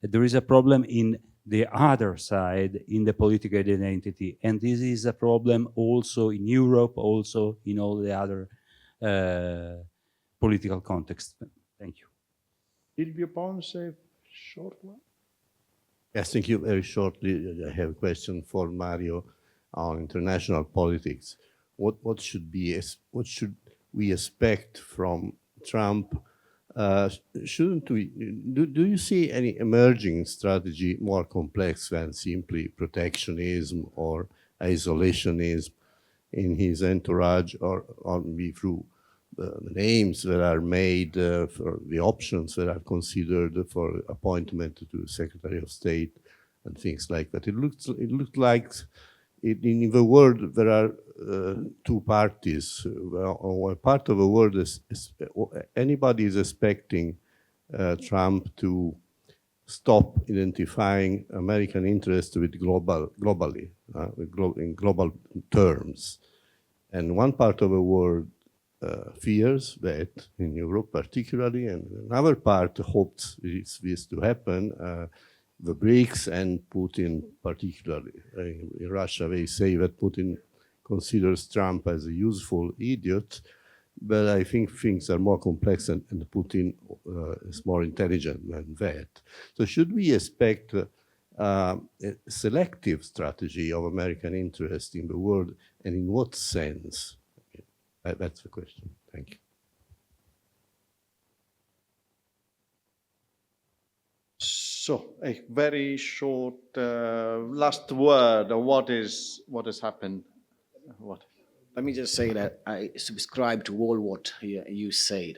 there is a problem in the other side, in the political identity. And this is a problem also in Europe, also in all the other political contexts. Thank you. Silvio Ponce, short one. Yes, thank you. Very shortly, I have a question for Mario on international politics. What should we expect from Trump Shouldn't we, do you see any emerging strategy more complex than simply protectionism or isolationism in his entourage, or maybe through the names that are made for the options that are considered for appointment to Secretary of State and things like that? It looks like in the world there are two parties. One part of the world is anybody is expecting Trump to stop identifying American interests with globally, in global terms. And one part of the world fears that, in Europe particularly, and another part hopes this to happen, the BRICS and Putin particularly. In Russia, they say that Putin considers Trump as a useful idiot, but I think things are more complex and Putin is more intelligent than that. So should we expect a selective strategy of American interest in the world, and in what sense? That's the question. Thank you. So a very short last word on what has happened. Let me just say that I subscribe to all what you said.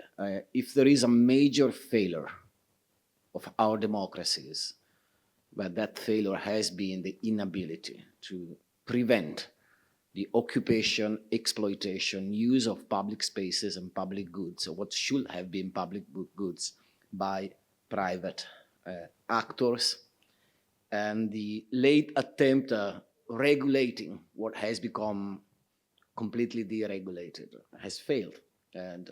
If there is a major failure of our democracies, but that failure has been the inability to prevent the occupation, exploitation, use of public spaces and public goods, or what should have been public goods, by private actors, and the late attempt at regulating what has become completely deregulated has failed, and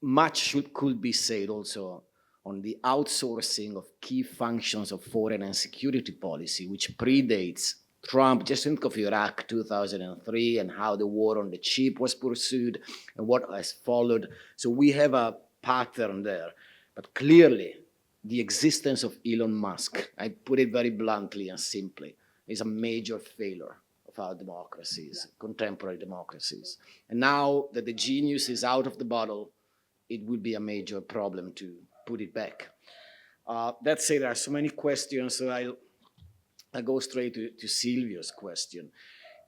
much could be said also on the outsourcing of key functions of foreign and security policy, which predates Trump. Just think of Iraq 2003 and how the war on the chip was pursued and what has followed. So we have a pattern there. But clearly, the existence of Elon Musk, I put it very bluntly and simply, is a major failure of our democracies, contemporary democracies. And now that the genius is out of the bottle, it would be a major problem to put it back. That said, there are so many questions, so I go straight to Silvio's question.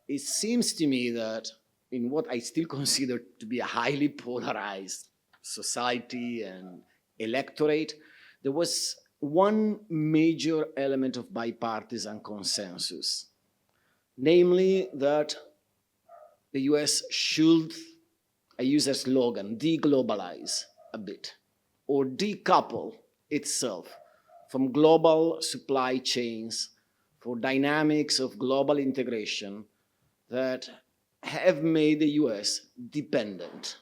It seems to me that in what I still consider to be a highly polarized society and electorate, there was one major element of bipartisan consensus, namely that the US should, I use a slogan, deglobalize a bit, or decouple itself from global supply chains for dynamics of global integration that have made the US dependent,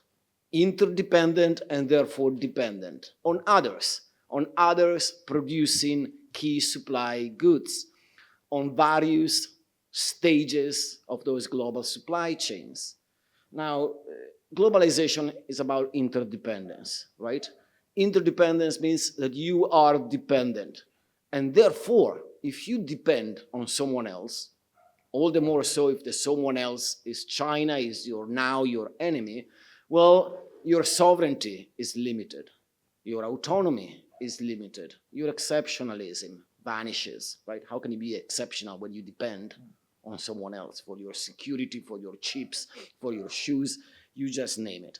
interdependent, and therefore dependent on others producing key supply goods on various stages of those global supply chains. Now, globalization is about interdependence, right? Interdependence means that you are dependent, and therefore, if you depend on someone else, all the more so if the someone else is China, is now your enemy, well, your sovereignty is limited, your autonomy is limited, your exceptionalism vanishes, right? How can you be exceptional when you depend on someone else for your security, for your chips, for your shoes, you just name it.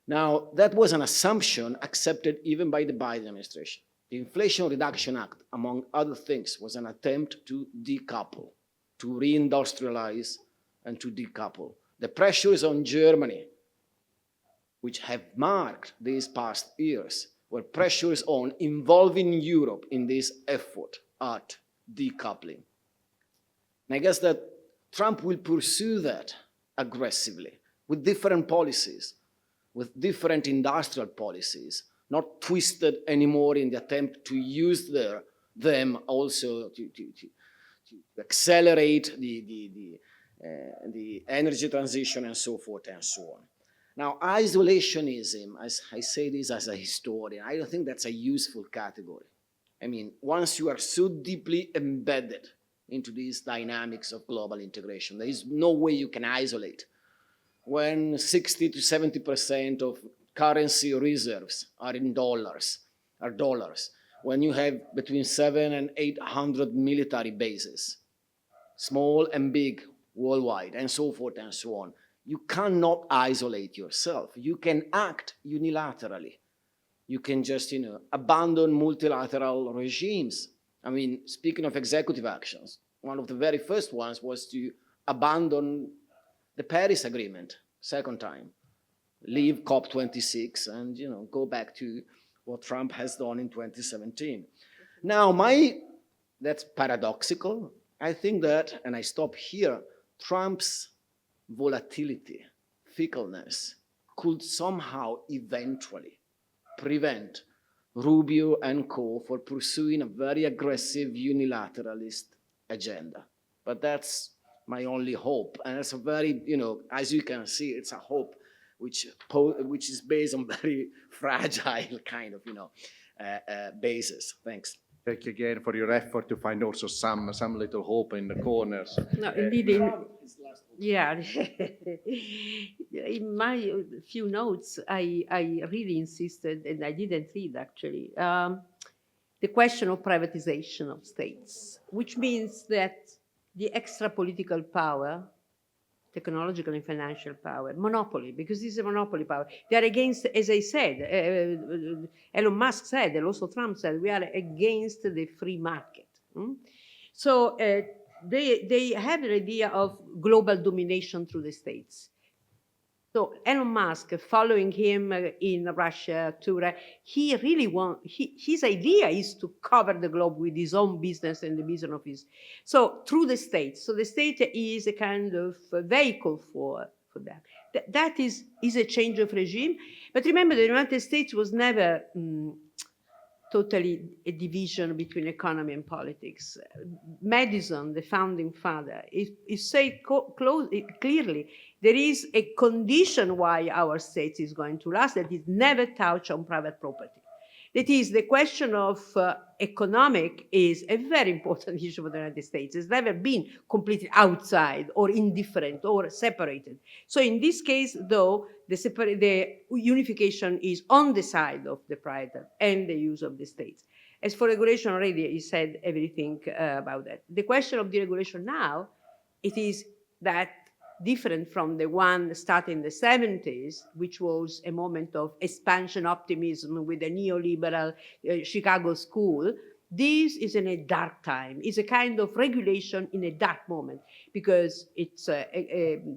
Now, that was an assumption accepted even by the Biden administration. The Inflation Reduction Act, among other things, was an attempt to decouple, to reindustrialize, and to decouple. The pressures on Germany, which have marked these past years, were pressures on involving Europe in this effort at decoupling. And I guess that Trump will pursue that aggressively with different policies, with different industrial policies, not twisted anymore in the attempt to use them also to accelerate the energy transition and so forth and so on. Now, isolationism, as I say this as a historian, I don't think that's a useful category. I mean, once you are so deeply embedded into these dynamics of global integration, there is no way you can isolate. When 60 to 70% of currency reserves are in dollars, when you have between 700 and 800 military bases, small and big worldwide, and so forth and so on. You cannot isolate yourself. You can act unilaterally. You can just, abandon multilateral regimes. I mean, speaking of executive actions, one of the very first ones was to abandon the Paris Agreement, second time, leave COP26 and, go back to what Trump has done in 2017. Now, that's paradoxical. I think that, and I stop here, Trump's volatility, fickleness, could somehow eventually prevent Rubio and co. for pursuing a very aggressive unilateralist agenda. But that's my only hope. And it's a very, as you can see, it's a hope which is based on very fragile kind of, basis. Thanks. Thank you again for your effort to find also some little hope in the corners. No, indeed. Yeah. In my few notes, I really insisted, and I didn't read actually, the question of privatization of states, which means that the extra political power, technological and financial power, monopoly, because this is a monopoly power. They are against, as I said, Elon Musk said, and also Trump said, we are against the free market. So they have an idea of global domination through the states. So Elon Musk, following him in Russia, he really his idea is to cover the globe with his own business and the business of his. So through the states. So the state is a kind of vehicle for that. That is a change of regime. But remember, the United States was never totally a division between economy and politics. Madison, the founding father, he said clearly, there is a condition why our state is going to last, that is never touch on private property. That is, the question of economic is a very important issue for the United States. It's never been completely outside or indifferent or separated. So in this case, though, the unification is on the side of the private and the use of the states. As for regulation, already he said everything about that. The question of deregulation now, it is that different from the one started in the 70s, which was a moment of expansion optimism with the neoliberal Chicago school. This is in a dark time. It's a kind of regulation in a dark moment, because it's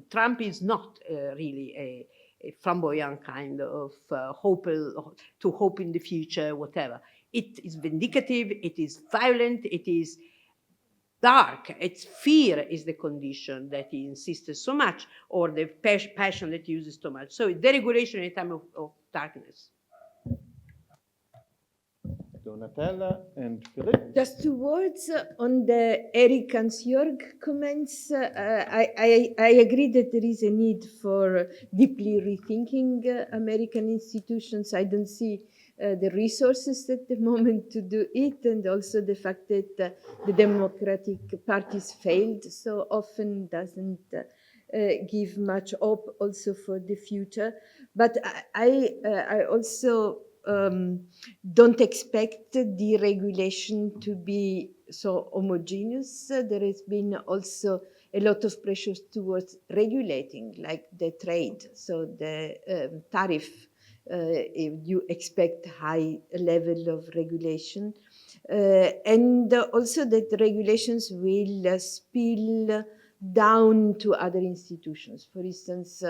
Trump is not really a flamboyant kind of hope in the future, whatever. It is vindicative, it is violent, it is dark. It's fear is the condition that he insisted so much, or the passion that he uses so much. So deregulation in a time of darkness. Donatella and Philippe. Just 2 words on the Eric Hansjörg comments. I agree that there is a need for deeply rethinking American institutions. I don't see the resources at the moment to do it, and also the fact that the Democratic parties failed so often doesn't give much hope also for the future. But I also don't expect deregulation to be so homogeneous. There has been also a lot of pressure towards regulating, like the trade, so the tariff. You expect high level of regulation, and also that regulations will spill down to other institutions. For instance,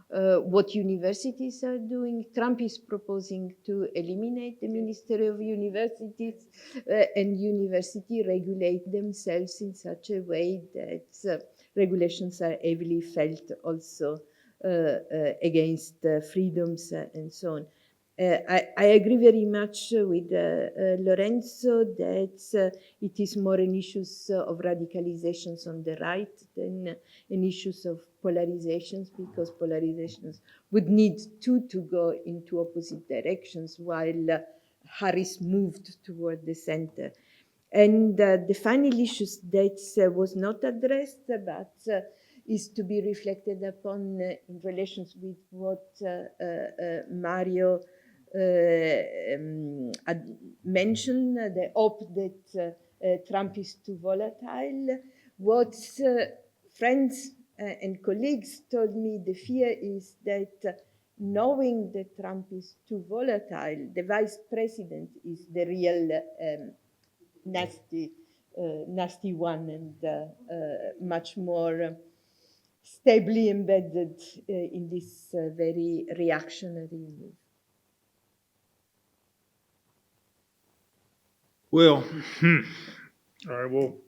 what universities are doing. Trump is proposing to eliminate the Ministry of Universities and university regulate themselves in such a way that regulations are heavily felt also against freedoms and so on. I agree very much with Lorenzo that it is more an issues of radicalizations on the right than an issues of polarizations, because polarizations would need to go into opposite directions while Harris moved toward the center. And the final issues that was not addressed, but is to be reflected upon in relations with what Mario had mentioned, the hope that Trump is too volatile. What friends and colleagues told me, the fear is that knowing that Trump is too volatile, the vice president is the real nasty one, and much more stably embedded in this very reactionary move. Well, I will,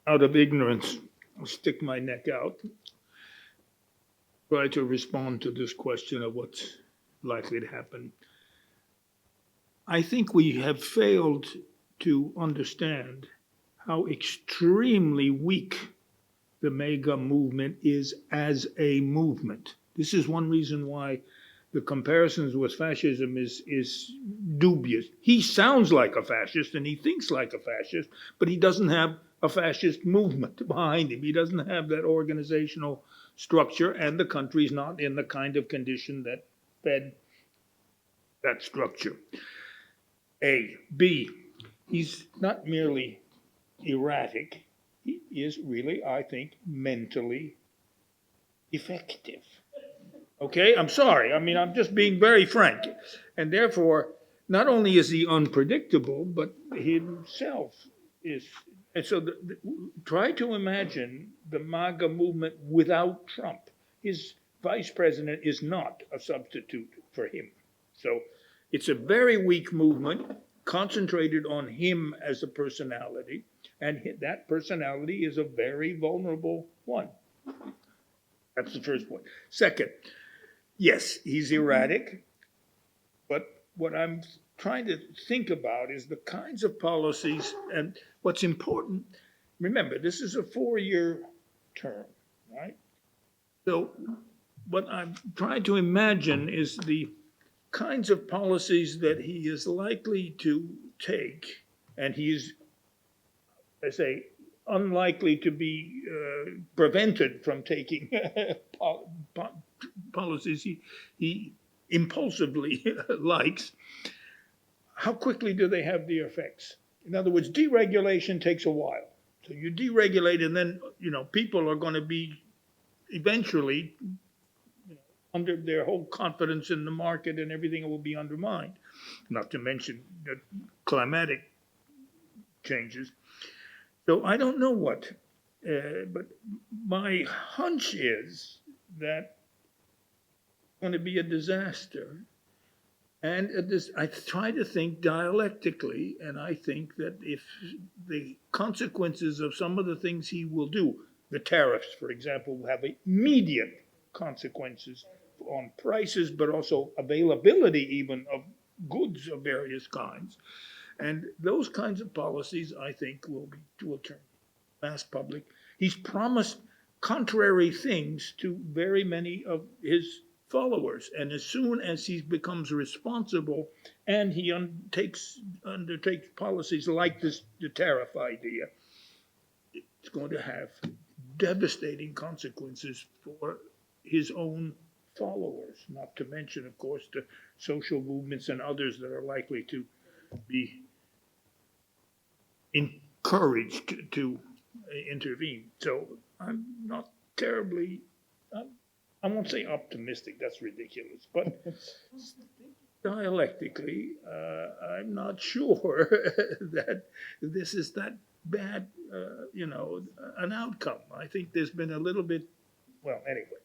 out of ignorance, stick my neck out, try to respond to this question of what's likely to happen. I think we have failed to understand how extremely weak the MAGA movement is as a movement. This is one reason why the comparisons with fascism is dubious. He sounds like a fascist and he thinks like a fascist, but he doesn't have a fascist movement behind him. He doesn't have that organizational structure, and the country's not in the kind of condition that fed that structure. A. B. He's not merely erratic, he is really, I think, mentally effective. Okay, I'm sorry. I mean, I'm just being very frank. And therefore, not only is he unpredictable, but himself is. And so try to imagine the MAGA movement without Trump. His vice president is not a substitute for him. So it's a very weak movement, concentrated on him as a personality, and that personality is a very vulnerable one. That's the first point. Second, yes, he's erratic, but what I'm trying to think about is the kinds of policies, and what's important, remember, this is a 4-year term, right? So what I'm trying to imagine is the kinds of policies that he is likely to take, and he's, I say, unlikely to be prevented from taking policies he impulsively likes. How quickly do they have the effects? In other words, deregulation takes a while. So you deregulate, and then people are going to be eventually under their whole confidence in the market, and everything will be undermined. Not to mention the climatic changes. So I don't know what, but my hunch is that it's going to be a disaster. And I try to think dialectically, and I think that if the consequences of some of the things he will do, the tariffs, for example, will have immediate consequences on prices, but also availability even of goods of various kinds. And those kinds of policies, I think, will turn mass public. He's promised contrary things to very many of his followers. And as soon as he becomes responsible and he undertakes policies like the tariff idea, it's going to have devastating consequences for his own followers, not to mention, of course, the social movements and others that are likely to be encouraged to intervene. So I'm not terribly, I won't say optimistic, that's ridiculous, but dialectically, I'm not sure that this is that bad, an outcome. I think there's been a little bit, well, anyway,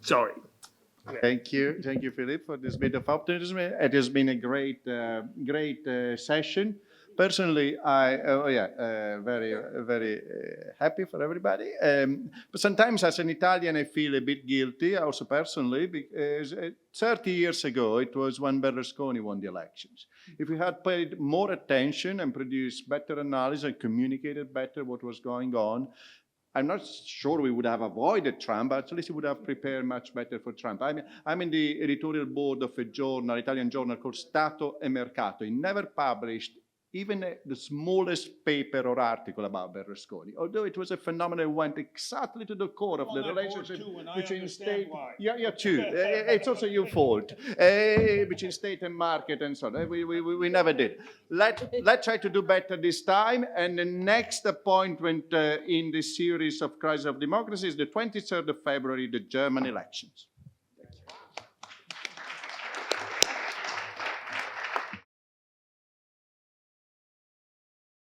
sorry. Thank you, Philippe, for this bit of optimism. It has been a great session. Personally, very happy for everybody. But sometimes, as an Italian, I feel a bit guilty, also personally, because 30 years ago, it was when Berlusconi won the elections. If we had paid more attention and produced better analysis and communicated better what was going on, I'm not sure we would have avoided Trump, but at least we would have prepared much better for Trump. I'm in the editorial board of a journal, Italian journal called Stato e Mercato. It never published even the smallest paper or article about Berlusconi, although it was a phenomenon that went exactly to the core of the relationship between state. Yeah, too. It's also your fault. Between state and market and so on. We never did. Let's try to do better this time. And the next appointment in this series of Crisis of Democracy is the 23rd of February, the German elections.